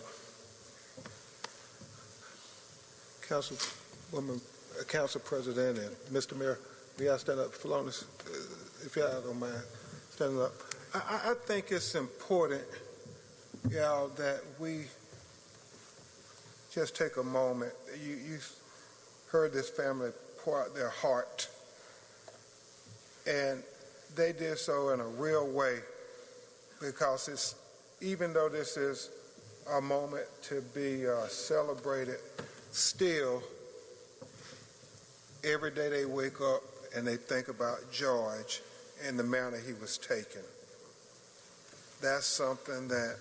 S1: Council President and Mr. Mayor, may I stand up, Philonis, if y'all don't mind standing up. I think it's important, y'all, that we just take a moment. You heard this family pour out their heart, and they did so in a real way, because even though this is a moment to be celebrated, still every day they wake up and they think about George and the manner he was taken. That's something that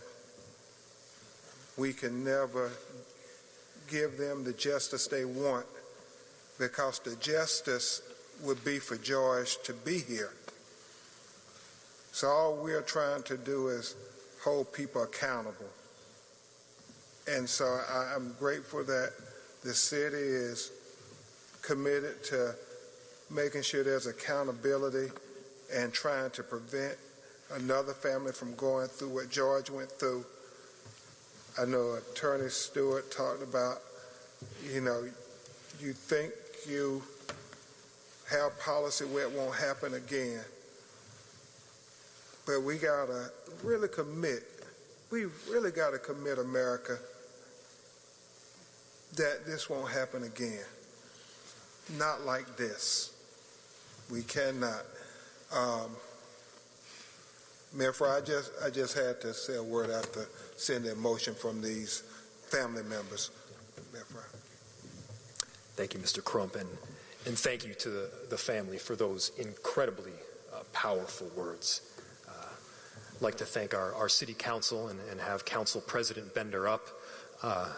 S1: we can never give them the justice they want, because the justice would be for George to be here. So all we're trying to do is hold people accountable. And so I'm grateful that the city is committed to making sure there's accountability and trying to prevent another family from going through what George went through. I know Attorney Stewart talked about, you think you have policy where it won't happen again. But we gotta really commit, America, that this won't happen again. Not like this. We cannot. Mayor Fry, I just had to say a word after seeing the emotion from these family members. Mayor Fry.
S4: Thank you, Mr. Crump, and thank you to the family for those incredibly powerful words. I'd like to thank our City Council and have Council President Bender up.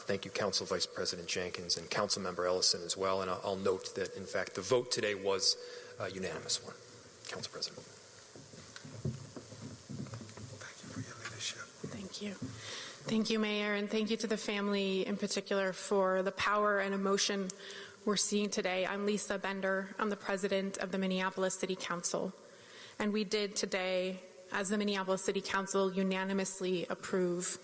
S4: Thank you, Council Vice President Jenkins and Council Member Ellison as well. And I'll note that, in fact, the vote today was a unanimous one. Council President.
S1: Thank you for your leadership.
S8: Thank you. Thank you, Mayor, and thank you to the family in particular for the power and emotion we're seeing today. I'm Lisa Bender. I'm the president of the Minneapolis City Council. And we did today, as the Minneapolis City Council, unanimously approve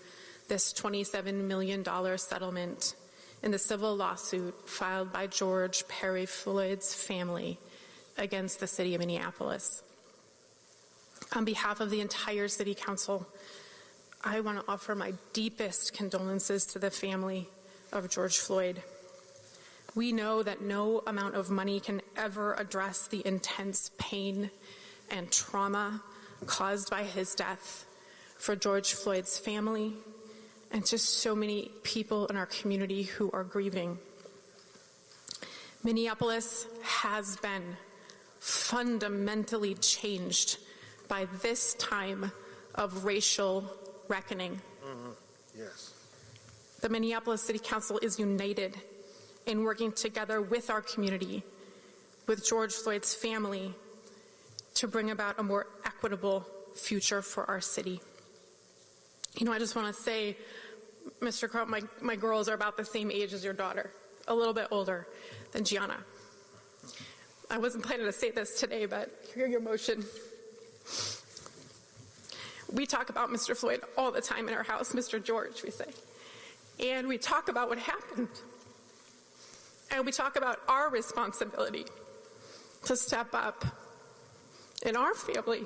S8: this $27 million settlement in the civil lawsuit filed by George Perry Floyd's family against the city of Minneapolis. On behalf of the entire City Council, I want to offer my deepest condolences to the family of George Floyd. We know that no amount of money can ever address the intense pain and trauma caused by his death for George Floyd's family and just so many people in our community who are grieving. Minneapolis has been fundamentally changed by this time of racial reckoning.
S1: Yes.
S8: The Minneapolis City Council is united in working together with our community, with George Floyd's family, to bring about a more equitable future for our city. I just want to say, Mr. Crump, my girls are about the same age as your daughter, a little bit older than Gianna. I wasn't planning to say this today, but hearing your emotion. We talk about Mr. Floyd all the time in our house, Mr. George, we say. And we talk about what happened. And we talk about our responsibility to step up in our family.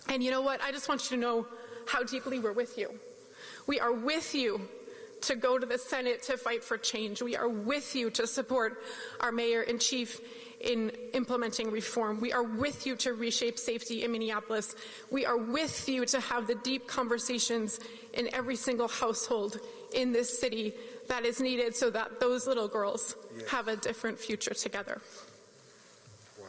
S8: And you know what? I just want you to know how deeply we're with you. We are with you to go to the Senate to fight for change. We are with you to support our mayor-in-chief in implementing reform. We are with you to reshape safety in Minneapolis. We are with you to have the deep conversations in every single household in this city that is needed so that those little girls have a different future together.
S1: Wow.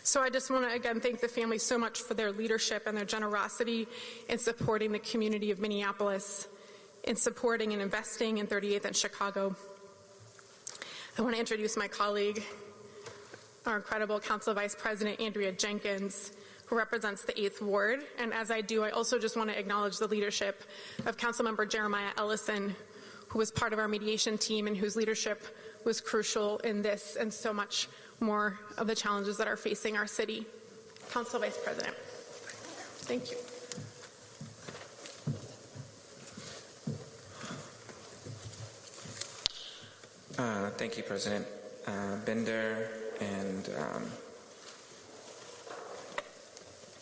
S8: So I just want to again thank the family so much for their leadership and their generosity in supporting the community of Minneapolis, in supporting and investing in 38th and Chicago. I want to introduce my colleague, our incredible Council Vice President Andrea Jenkins, who represents the 8th Ward. And as I do, I also just want to acknowledge the leadership of Councilmember Jeremiah Ellison, who was part of our mediation team and whose leadership was crucial in this and so much more of the challenges that are facing our city. Council Vice President. Thank you.
S9: Thank you, President Bender, and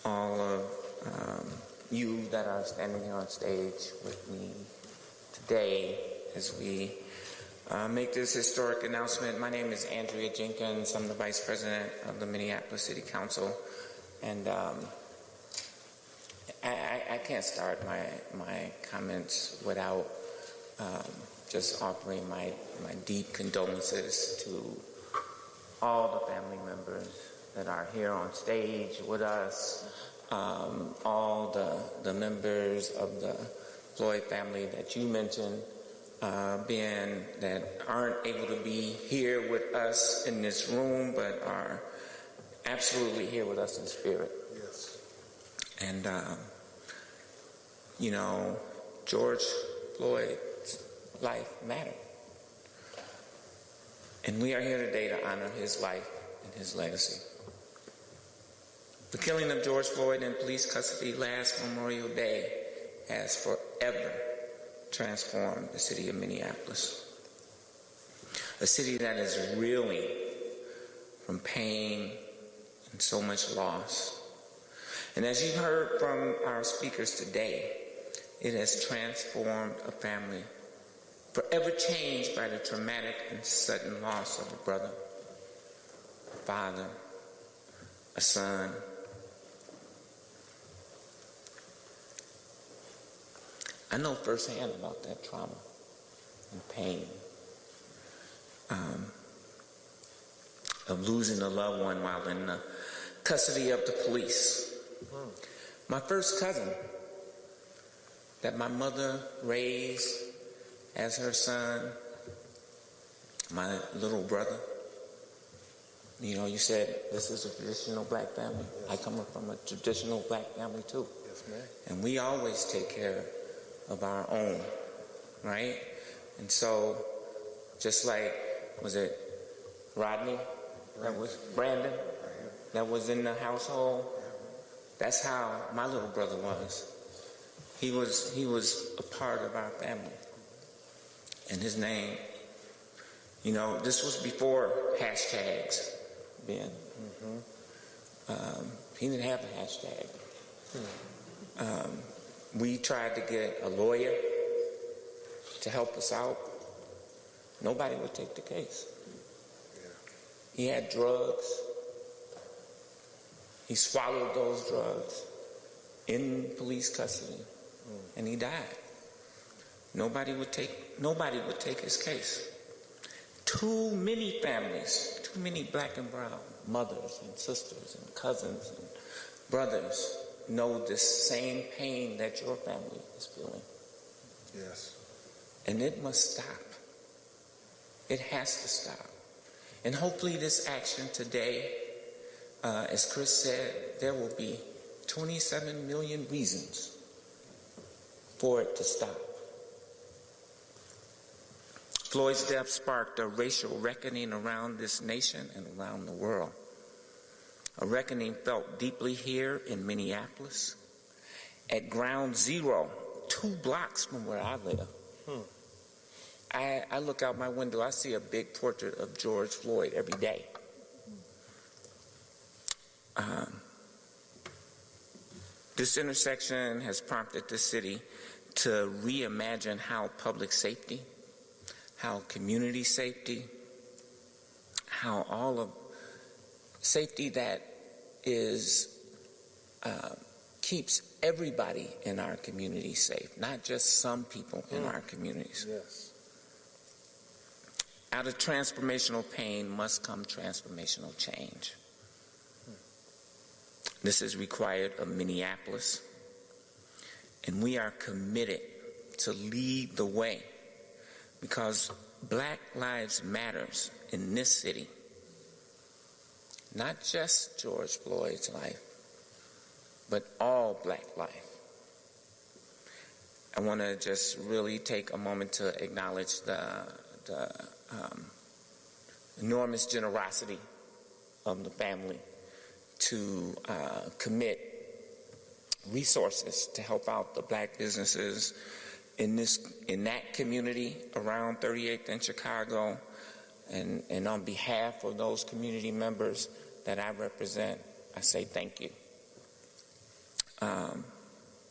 S9: all of you that are standing here on stage with me today as we make this historic announcement. My name is Andrea Jenkins. I'm the Vice President of the Minneapolis City Council, and I can't start my comments without just offering my deep condolences to all the family members that are here on stage with us, all the members of the Floyd family that you mentioned, being that aren't able to be here with us in this room, but are absolutely here with us in spirit.
S1: Yes.
S9: And, you know, George Floyd's life mattered. And we are here today to honor his life and his legacy. The killing of George Floyd in police custody last Memorial Day has forever transformed the city of Minneapolis. A city that is reeling from pain and so much loss. And as you heard from our speakers today, it has transformed a family forever changed by the traumatic and sudden loss of a brother, a father, a son. I know firsthand about that trauma and pain of losing a loved one while in the custody of the police. My first cousin that my mother raised as her son, my little brother. You know, you said this is a traditional black family. Yes. I come from a traditional black family too.
S1: Yes, ma'am.
S9: And we always take care of our own, right? And so, just like, was it Rodney? That was Brandon? That was in the household? That's how my little brother was. He was a part of our family. And his name, you know, this was before hashtags, Ben. He didn't have a hashtag. We tried to get a lawyer to help us out. Nobody would take the case. He had drugs. He swallowed those drugs in police custody, and he died. Nobody would take his case. Too many families, too many black and brown mothers and sisters and cousins and brothers know the same pain that your family is feeling.
S1: Yes.
S9: And it must stop. It has to stop. And hopefully this action today, as Chris said, there will be 27 million reasons for it to stop. Floyd's death sparked a racial reckoning around this nation and around the world. A reckoning felt deeply here in Minneapolis, at Ground Zero, 2 blocks from where I live. I look out my window, I see a big portrait of George Floyd every day. This intersection has prompted the city to reimagine how public safety, how community safety, how all of safety that is keeps everybody in our community safe, not just some people in our communities.
S1: Yes.
S9: Out of transformational pain must come transformational change. This is required of Minneapolis, and we are committed to lead the way, because Black Lives Matters in this city. Not just George Floyd's life, but all Black life. I want to just really take a moment to acknowledge the enormous generosity of the family to commit resources to help out the Black businesses in that community around 38th and Chicago, and on behalf of those community members that I represent, I say thank you.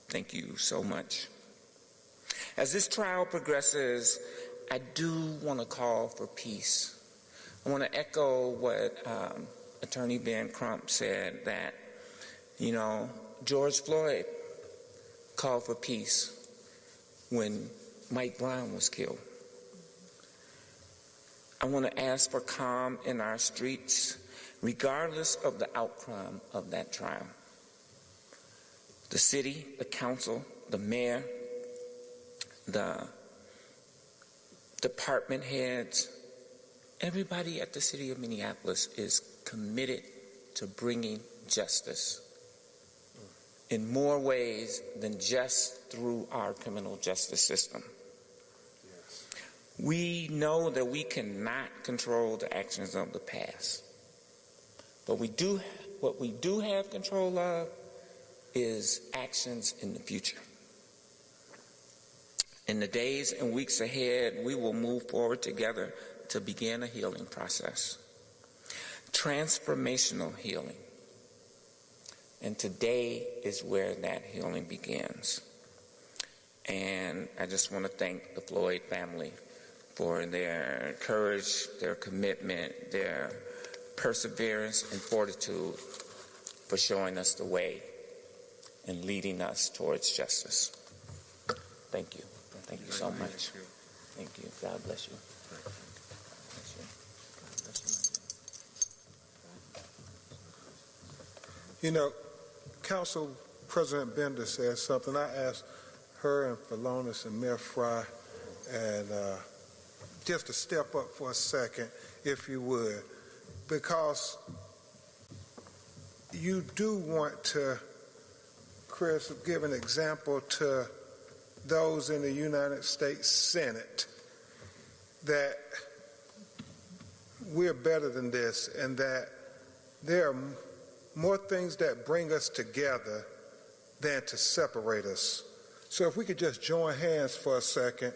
S9: Thank you so much. As this trial progresses, I do want to call for peace. I want to echo what Attorney Ben Crump said, that, George Floyd called for peace when Mike Brown was killed. I want to ask for calm in our streets, regardless of the outcome of that trial. The city, the council, the mayor, the department heads, everybody at the city of Minneapolis is committed to bringing justice in more ways than just through our criminal justice system.
S1: Yes.
S9: We know that we cannot control the actions of the past, but what we do have control of is actions in the future. In the days and weeks ahead, we will move forward together to begin a healing process. Transformational healing. And today is where that healing begins. And I just want to thank the Floyd family for their courage, their commitment, their perseverance and fortitude, for showing us the way and leading us towards justice. Thank you. Thank you so much. Thank you. God bless you.
S1: Council President Bender said something. I asked her and Philonis and Mayor Fry and just to step up for a second, if you would, because you do want to, Chris, give an example to those in the United States Senate that we're better than this, and that there are more things that bring us together than to separate us. So if we could just join hands for a second.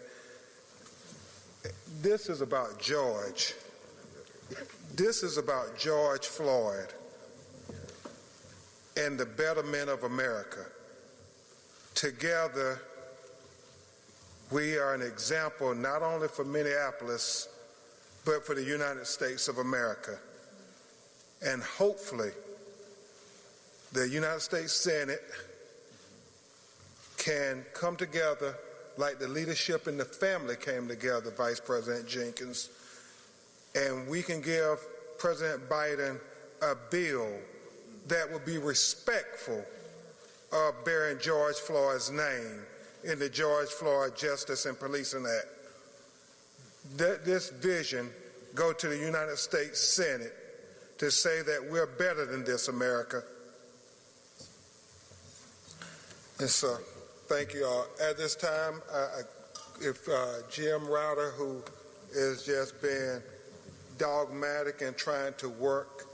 S1: This is about George. This is about George Floyd and the betterment of America. Together, we are an example not only for Minneapolis, but for the United States of America. And hopefully, the United States Senate can come together like the leadership and the family came together, Vice President Jenkins, and we can give President Biden a bill that will be respectful of bearing George Floyd's name in the George Floyd Justice and Policing Act. Let this vision go to the United States Senate to say that we're better than this, America. And so, thank you all. At this time, if Jim Router, who is just being dogmatic and trying to work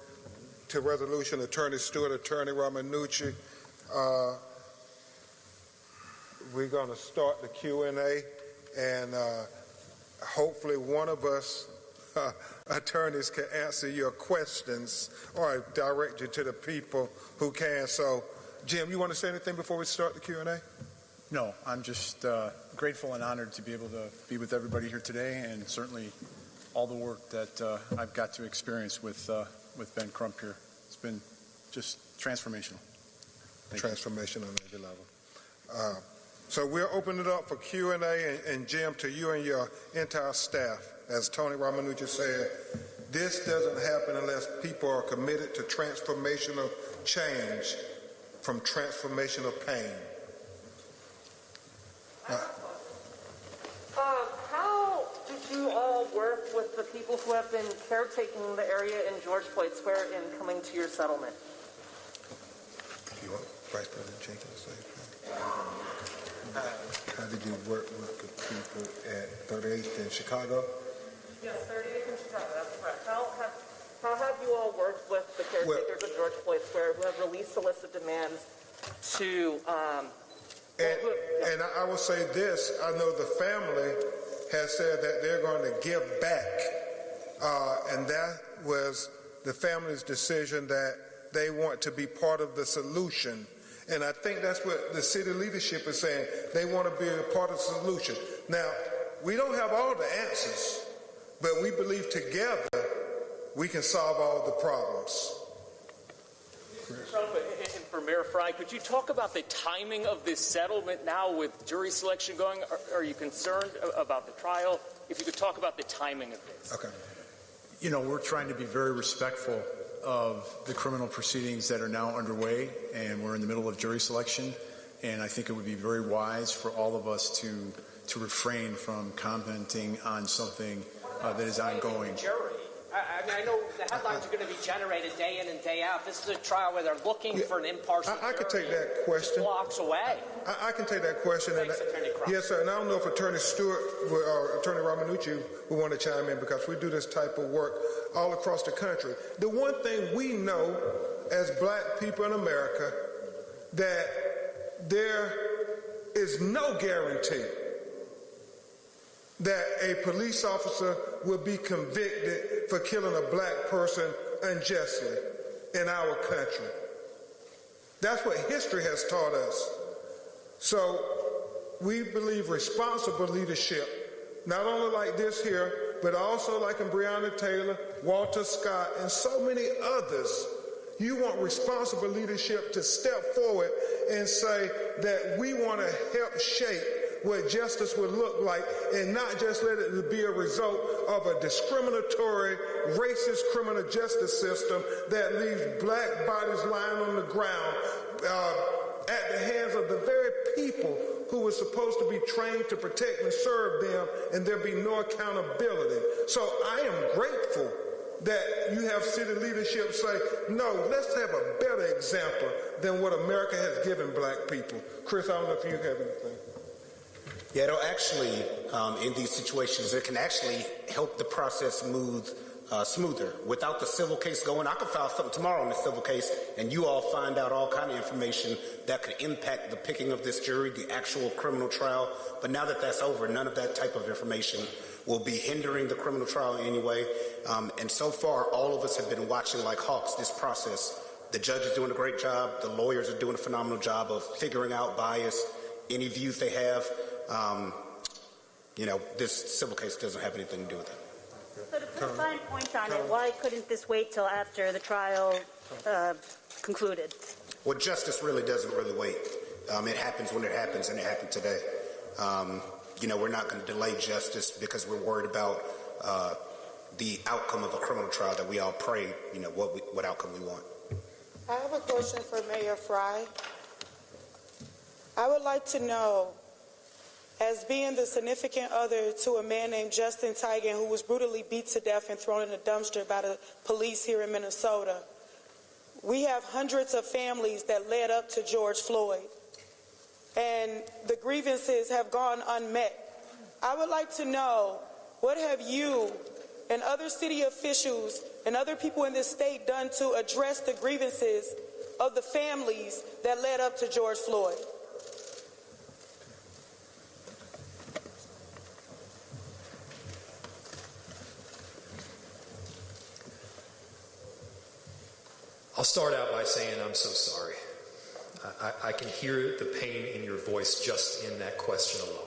S1: to resolution, Attorney Stewart, Attorney Romanucci, we're going to start the Q&A, and hopefully one of us attorneys can answer your questions or direct you to the people who can. So, Jim, you want to say anything before we start the Q&A?
S10: No, I'm just grateful and honored to be able to be with everybody here today, and certainly all the work that I've got to experience with Ben Crump here. It's been just transformational.
S1: transformation on every level. So we'll open it up for Q&A, and Jim, to you and your entire staff. As Tony Ramanuja said, this doesn't happen unless people are committed to transformational change from transformational pain.
S11: How did you all work with the people who have been caretaking the area in George Floyd Square in coming to your settlement?
S1: You want Vice President Jenkins to say? How did you work with the people at 38th in Chicago?
S11: Yes, 38th in Chicago, that's correct. How have you all worked with the caretakers of George Floyd Square who have released a list of demands to...
S1: And I will say this, I know the family has said that they're going to give back, and that was the family's decision that they want to be part of the solution. And I think that's what the city leadership is saying. They want to be a part of the solution. Now, we don't have all the answers, but we believe together we can solve all the problems.
S12: And for Mayor Frey, could you talk about the timing of this settlement now with jury selection going? Are you concerned about the trial? If you could talk about the timing of this.
S1: Okay.
S10: You know, we're trying to be very respectful of the criminal proceedings that are now underway, and we're in the middle of jury selection, and I think it would be very wise for all of us to refrain from commenting on something that is ongoing.
S13: Jury. I mean, I know the headlines are going to be generated day in and day out. This is a trial where they're looking for an impartial
S1: I can take that question.
S13: Blocks away.
S1: I can take that question.
S13: Thanks, Attorney Cross.
S1: Yes, sir. And I don't know if Attorney Stewart or Attorney Ramanucci will want to chime in, because we do this type of work all across the country. The one thing we know as black people in America, that there is no guarantee that a police officer will be convicted for killing a black person unjustly in our country. That's what history has taught us. So we believe responsible leadership, not only like this here, but also like in Breonna Taylor, Walter Scott, and so many others. You want responsible leadership to step forward and say that we want to help shape what justice would look like, and not just let it be a result of a discriminatory, racist criminal justice system that leaves black bodies lying on the ground at the hands of the very people who were supposed to be trained to protect and serve them, and there be no accountability. So I am grateful that you have city leadership say, no, let's have a better example than what America has given black people. Chris, I don't know if you have anything.
S2: Yeah, it'll actually, in these situations, it can actually help the process move smoother. Without the civil case going, I could file something tomorrow in the civil case, and you all find out all kind of information that could impact the picking of this jury, the actual criminal trial. But now that that's over, none of that type of information will be hindering the criminal trial anyway. And so far, all of us have been watching like hawks this process. The judge is doing a great job. The lawyers are doing a phenomenal job of figuring out bias, any views they have. This civil case doesn't have anything to do with that.
S14: So to put a fine point on it, why couldn't this wait till after the trial concluded?
S2: Well, justice really doesn't really wait. It happens when it happens, and it happened today. We're not going to delay justice because we're worried about the outcome of a criminal trial that we all pray, what outcome we want.
S15: I have a question for Mayor Frey. I would like to know, as being the significant other to a man named Justin Tigan, who was brutally beat to death and thrown in a dumpster by the police here in Minnesota, we have hundreds of families that led up to George Floyd, and the grievances have gone unmet. I would like to know, what have you and other city officials and other people in this state done to address the grievances of the families that led up to George Floyd?
S4: I'll start out by saying I'm so sorry. I can hear the pain in your voice just in that question alone.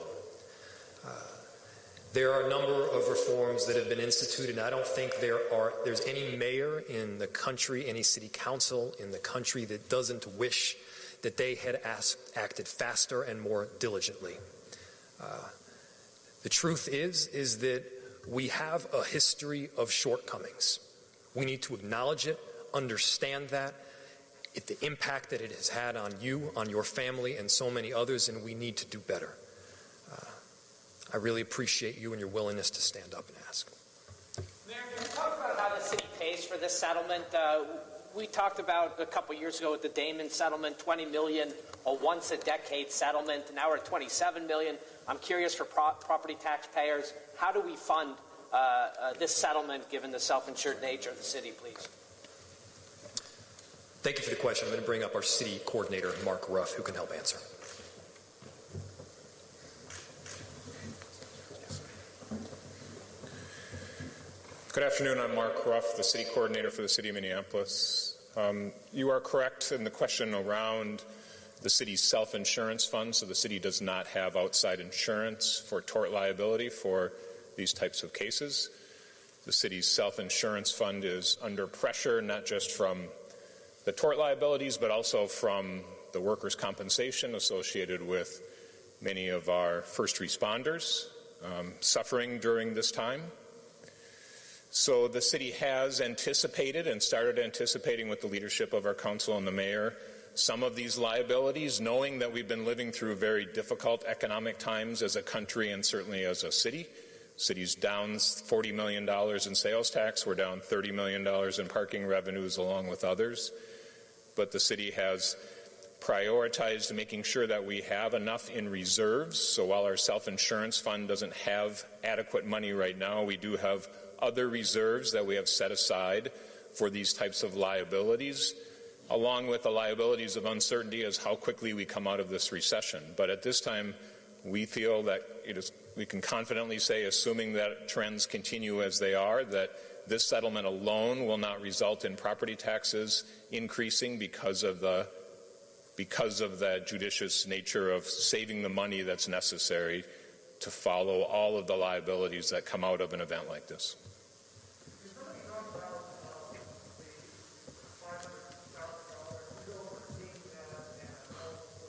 S4: There are a number of reforms that have been instituted, and I don't think there's any mayor in the country, any city council in the country that doesn't wish that they had acted faster and more diligently. The truth is that we have a history of shortcomings. We need to acknowledge it, understand that, the impact that it has had on you, on your family, and so many others, and we need to do better. I really appreciate you and your willingness to stand up and ask.
S13: Mayor, can you talk about how the city pays for this settlement? We talked about a couple years ago with the Damon settlement, $20 million, a once-a-decade settlement. Now we're at $27 million. I'm curious for property taxpayers, how do we fund this settlement given the self-insured nature of the city, please?
S4: Thank you for the question. I'm going to bring up our city coordinator, Mark Ruff, who can help answer.
S16: Good afternoon. I'm Mark Ruff, the city coordinator for the city of Minneapolis. You are correct in the question around the city's self-insurance fund. So the city does not have outside insurance for tort liability for these types of cases. The city's self-insurance fund is under pressure, not just from the tort liabilities, but also from the workers' compensation associated with many of our first responders suffering during this time. So the city has anticipated and started anticipating with the leadership of our council and the mayor some of these liabilities, knowing that we've been living through very difficult economic times as a country and certainly as a city. City's down $40 million in sales tax. We're down $30 million in parking revenues along with others. But the city has prioritized making sure that we have enough in reserves. So while our self-insurance fund doesn't have adequate money right now, we do have other reserves that we have set aside for these types of liabilities, along with the liabilities of uncertainty as how quickly we come out of this recession. But at this time, we feel that we can confidently say, assuming that trends continue as they are, that this settlement alone will not result in property taxes increasing because of the judicious nature of saving the money that's necessary to follow all of the liabilities that come out of an event like this.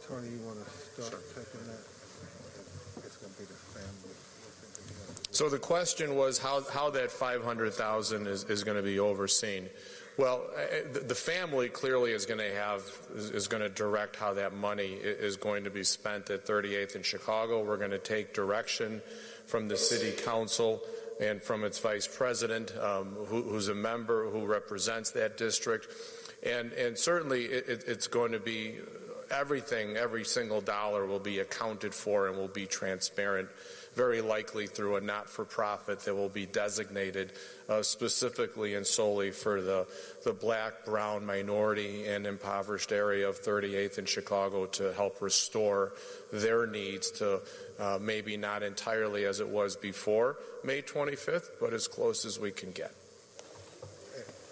S1: Tony, you want to start taking that? It's going to be the family.
S3: So the question was how that $500,000 is going to be overseen. Well, the family clearly is going to direct how that money is going to be spent at 38th and Chicago. We're going to take direction from the city council and from its vice president, who's a member who represents that district, and certainly it's going to be everything. Every single dollar will be accounted for and will be transparent, very likely through a not-for-profit that will be designated specifically and solely for the black, brown, minority, and impoverished area of 38th and Chicago to help restore their needs to maybe not entirely as it was before May 25th, but as close as we can get.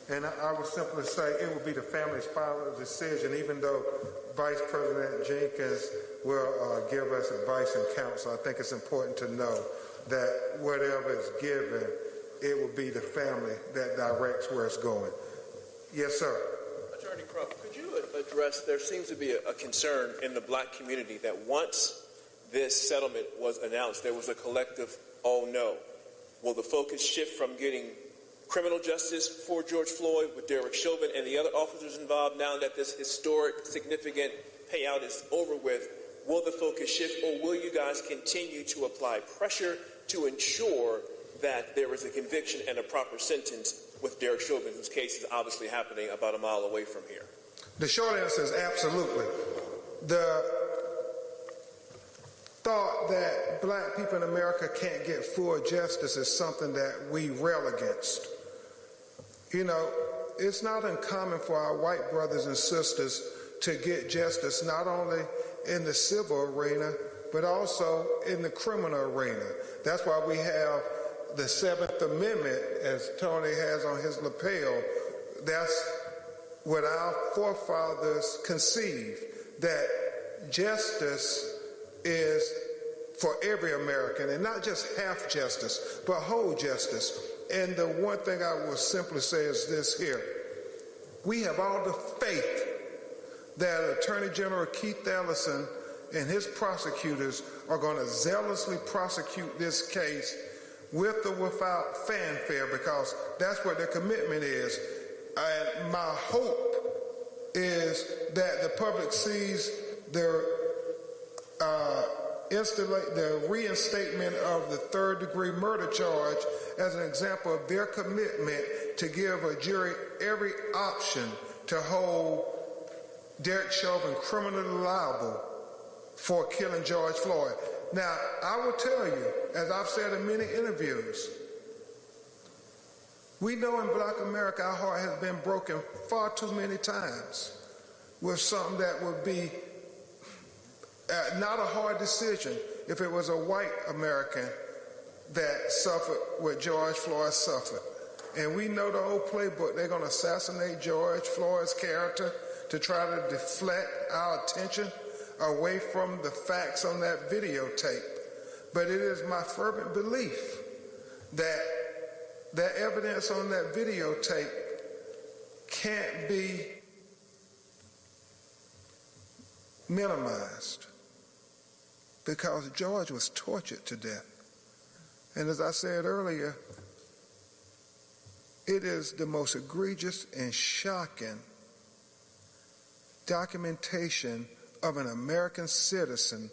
S1: And I would simply say it will be the family's final decision, even though Vice President Jenkins will give us advice and counsel. I think it's important to know that whatever is given, it will be the family that directs where it's going. Yes, sir.
S17: Attorney Crump, could you address, there seems to be a concern in the black community that once this settlement was announced, there was a collective, oh no. Will the focus shift from getting criminal justice for George Floyd with Derek Chauvin and the other officers involved now that this historic, significant payout is over with? Will the focus shift, or will you guys continue to apply pressure to ensure that there is a conviction and a proper sentence with Derek Chauvin, whose case is obviously happening about a mile away from here?
S1: The short answer is absolutely. The thought that black people in America can't get full justice is something that we rail against. You know, it's not uncommon for our white brothers and sisters to get justice not only in the civil arena, but also in the criminal arena. That's why we have the 7th Amendment, as Tony has on his lapel. That's what our forefathers conceived, that justice is for every American, and not just half justice, but whole justice. And the one thing I will simply say is this here. We have all the faith that Attorney General Keith Ellison and his prosecutors are going to zealously prosecute this case with or without fanfare, because that's what their commitment is. And my hope is that the public sees the reinstatement of the third-degree murder charge as an example of their commitment to give a jury every option to hold Derek Chauvin criminally liable for killing George Floyd. Now, I will tell you, as I've said in many interviews, we know in Black America our heart has been broken far too many times with something that would be not a hard decision if it was a white American that suffered what George Floyd suffered. And we know the old playbook. They're going to assassinate George Floyd's character to try to deflect our attention away from the facts on that videotape. But it is my fervent belief that that evidence on that videotape can't be minimized, because George was tortured to death. And as I said earlier, it is the most egregious and shocking documentation of an American citizen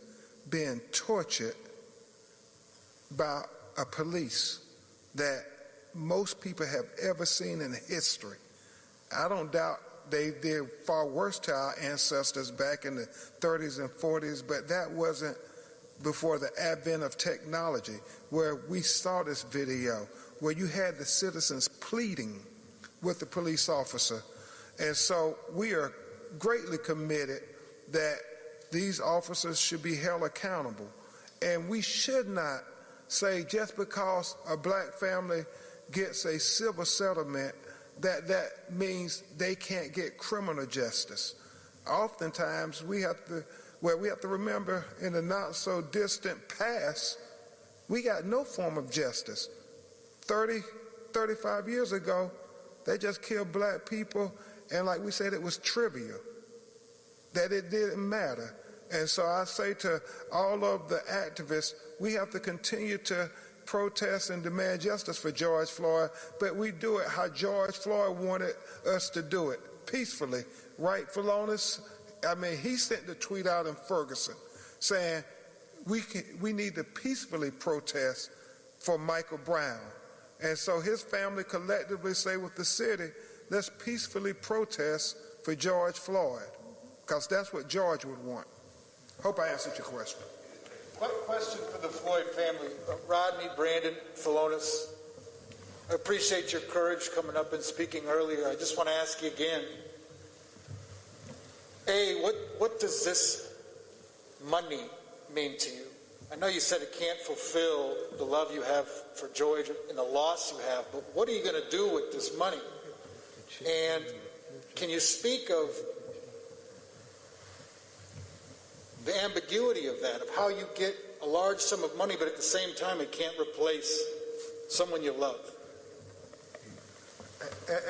S1: being tortured by a police that most people have ever seen in history. I don't doubt they did far worse to our ancestors back in the 30s and 40s, but that wasn't before the advent of technology, where we saw this video, where you had the citizens pleading with the police officer. And so we are greatly committed that these officers should be held accountable. And we should not say just because a black family gets a civil settlement that means they can't get criminal justice. Oftentimes we have to remember in the not so distant past, we got no form of justice. 35 years ago, they just killed black people, and like we said, it was trivial, that it didn't matter. And so I say to all of the activists, we have to continue to protest and demand justice for George Floyd, but we do it how George Floyd wanted us to do it, peacefully. Right, Philonis? I mean, he sent the tweet out in Ferguson saying we need to peacefully protest for Michael Brown. And so his family collectively say with the city, let's peacefully protest for George Floyd, because that's what George would want. Hope I answered your question.
S18: Question for the Floyd family. Rodney, Brandon, Philonis, I appreciate your courage coming up and speaking earlier. I just want to ask you again, A, what does this money mean to you? I know you said it can't fulfill the love you have for George and the loss you have, but what are you going to do with this money? And can you speak of the ambiguity of that, of how you get a large sum of money, but at the same time it can't replace someone you love?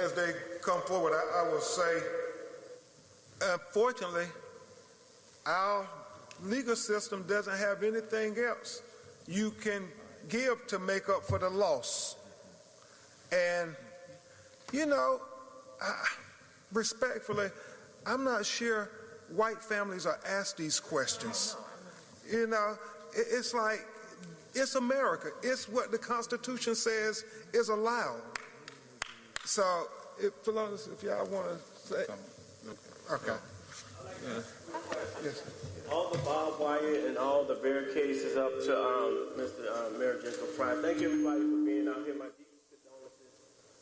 S1: As they come forward, I will say, unfortunately, our legal system doesn't have anything else you can give to make up for the loss. And, you know, respectfully, I'm not sure white families are asked these questions. You know, it's like, it's America. It's what the Constitution says is allowed. So, if y'all want to say, okay. Yeah. Yes.
S19: All the barbed wire and all the barricades is up to Mr. Mayor Jacob Fry. Thank everybody for being out here. My deepest condolences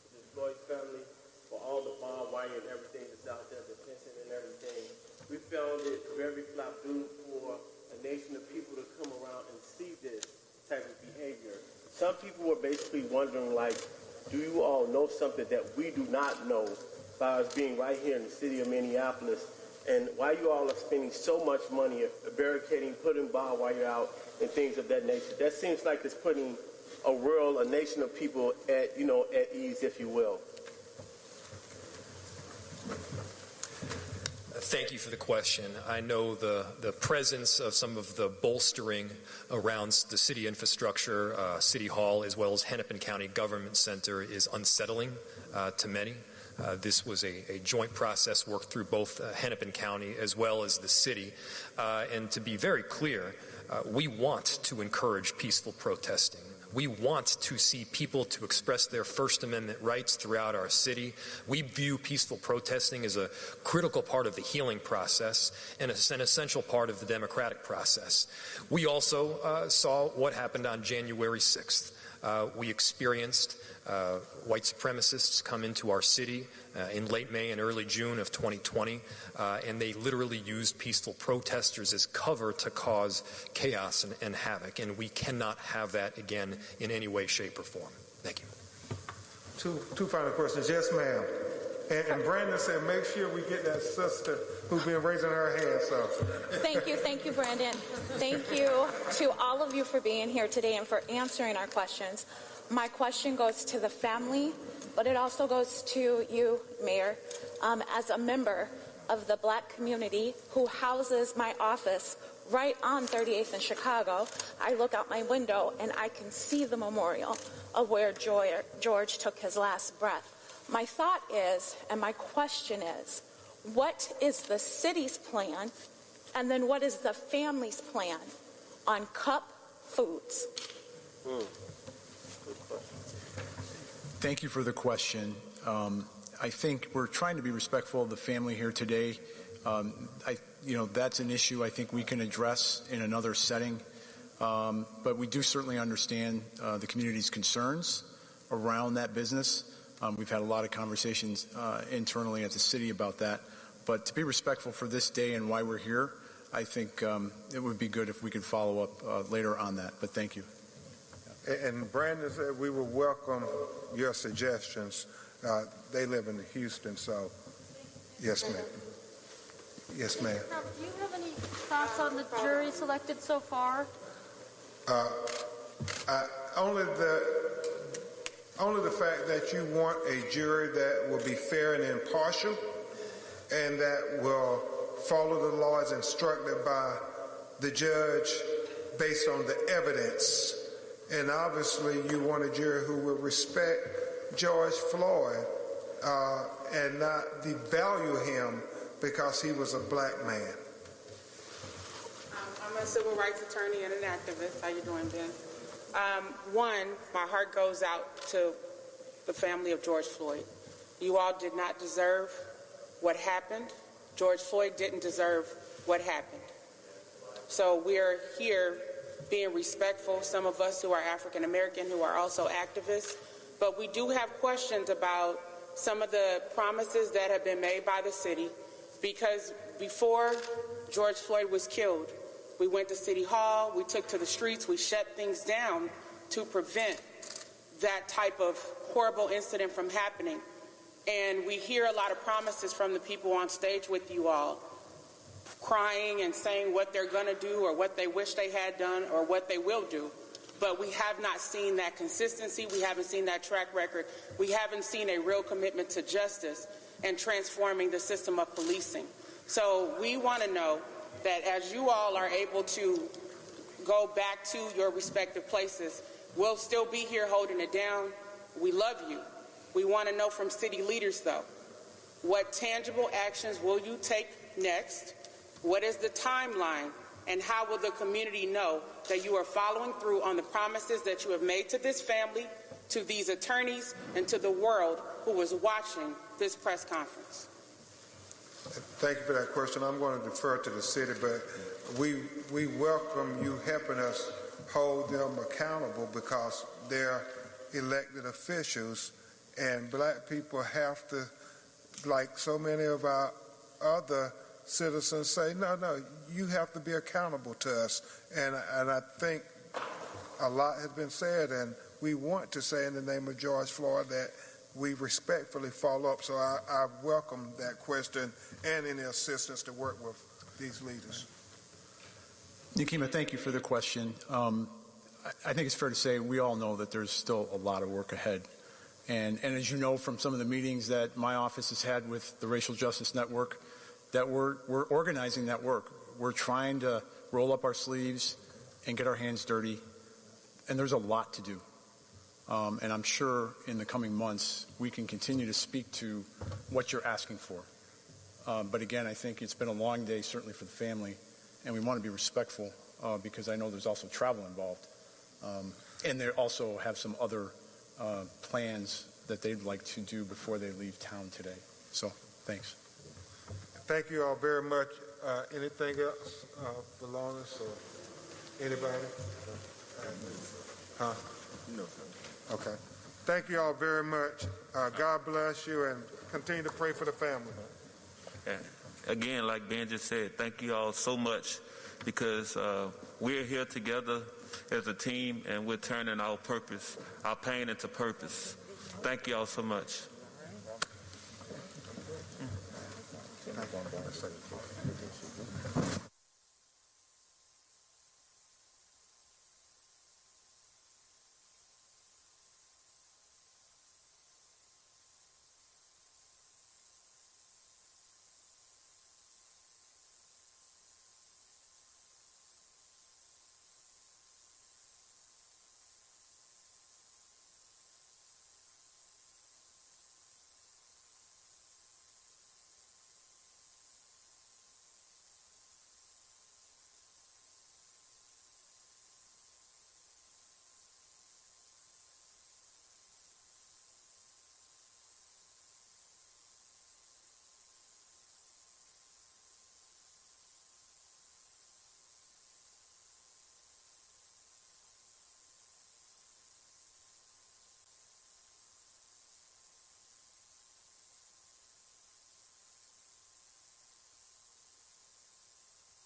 S19: to the Floyd family for all the barbed wire and everything that's out there, the fencing and everything. We found it very flabbergasting for a nation of people to come around and see this type of behavior. Some people were basically wondering, like, do you all know something that we do not know by us being right here in the city of Minneapolis? And why you all are spending so much money barricading, putting barbed wire out, and things of that nature? That seems like it's putting a nation of people at ease, if you will.
S4: Thank you for the question. I know the presence of some of the bolstering around the city infrastructure, City Hall, as well as Hennepin County Government Center is unsettling to many. This was a joint process worked through both Hennepin County as well as the city. And to be very clear, we want to encourage peaceful protesting. We want to see people to express their First Amendment rights throughout our city. We view peaceful protesting as a critical part of the healing process and an essential part of the democratic process. We also saw what happened on January 6th. We experienced white supremacists come into our city in late May and early June of 2020, and they literally used peaceful protesters as cover to cause chaos and havoc, and we cannot have that again in any way, shape, or form. Thank you.
S1: Two final questions. Yes, ma'am. And Brandon said, make sure we get that sister who's been raising her hand. So.
S20: Thank you, Brandon. Thank you to all of you for being here today and for answering our questions. My question goes to the family, but it also goes to you, Mayor, as a member of the Black community who houses my office right on 38th in Chicago. I look out my window and I can see the memorial of where George took his last breath. My thought is, and my question is, what is the city's plan, and then what is the family's plan on cup foods?
S10: Thank you for the question. I think we're trying to be respectful of the family here today. That's an issue I think we can address in another setting. But we do certainly understand the community's concerns around that business. We've had a lot of conversations internally at the city about that. But to be respectful for this day and why we're here, I think it would be good if we could follow up later on that. But thank you.
S1: And Brandon said we will welcome your suggestions. They live in Houston, so yes, ma'am. Yes, ma'am.
S21: Now, do you have any thoughts on the jury selected so far?
S1: Only the fact that you want a jury that will be fair and impartial and that will follow the law as instructed by the judge based on the evidence. And obviously you want a jury who will respect George Floyd and not devalue him because he was a black man.
S22: I'm a civil rights attorney and an activist. How you doing, Ben? One, my heart goes out to the family of George Floyd. You all did not deserve what happened. George Floyd didn't deserve what happened. So we're here being respectful, some of us who are African American, who are also activists, but we do have questions about some of the promises that have been made by the city, because before George Floyd was killed, we went to City Hall, we took to the streets, we shut things down to prevent that type of horrible incident from happening. And we hear a lot of promises from the people on stage with you all, crying and saying what they're going to do or what they wish they had done or what they will do. But we have not seen that consistency. We haven't seen that track record. We haven't seen a real commitment to justice and transforming the system of policing. So we want to know that as you all are able to go back to your respective places, we'll still be here holding it down. We love you. We want to know from city leaders, though, what tangible actions will you take next? What is the timeline? And how will the community know that you are following through on the promises that you have made to this family, to these attorneys, and to the world who was watching this press conference?
S1: Thank you for that question. I'm going to defer to the city, but we welcome you helping us hold them accountable because they're elected officials, and black people have to, like so many of our other citizens, say, no, you have to be accountable to us. And I think a lot has been said, and we want to say in the name of George Floyd that we respectfully follow up. So I welcome that question and any assistance to work with these leaders.
S10: Nikema, thank you for the question. I think it's fair to say we all know that there's still a lot of work ahead. And as you know from some of the meetings that my office has had with the Racial Justice Network, that we're organizing that work. We're trying to roll up our sleeves and get our hands dirty, and there's a lot to do. And I'm sure in the coming months we can continue to speak to what you're asking for. But again, I think it's been a long day, certainly for the family, and we want to be respectful because I know there's also travel involved. And they also have some other plans that they'd like to do before they leave town today. So, thanks.
S1: Thank you all very much. Anything else for Lawrence or anybody? Huh?
S7: No.
S1: Okay. Thank you all very much. God bless you, and continue to pray for the family.
S5: And again, like Ben just said, thank you all so much because we're here together as a team and we're turning our pain into purpose. Thank you all so much.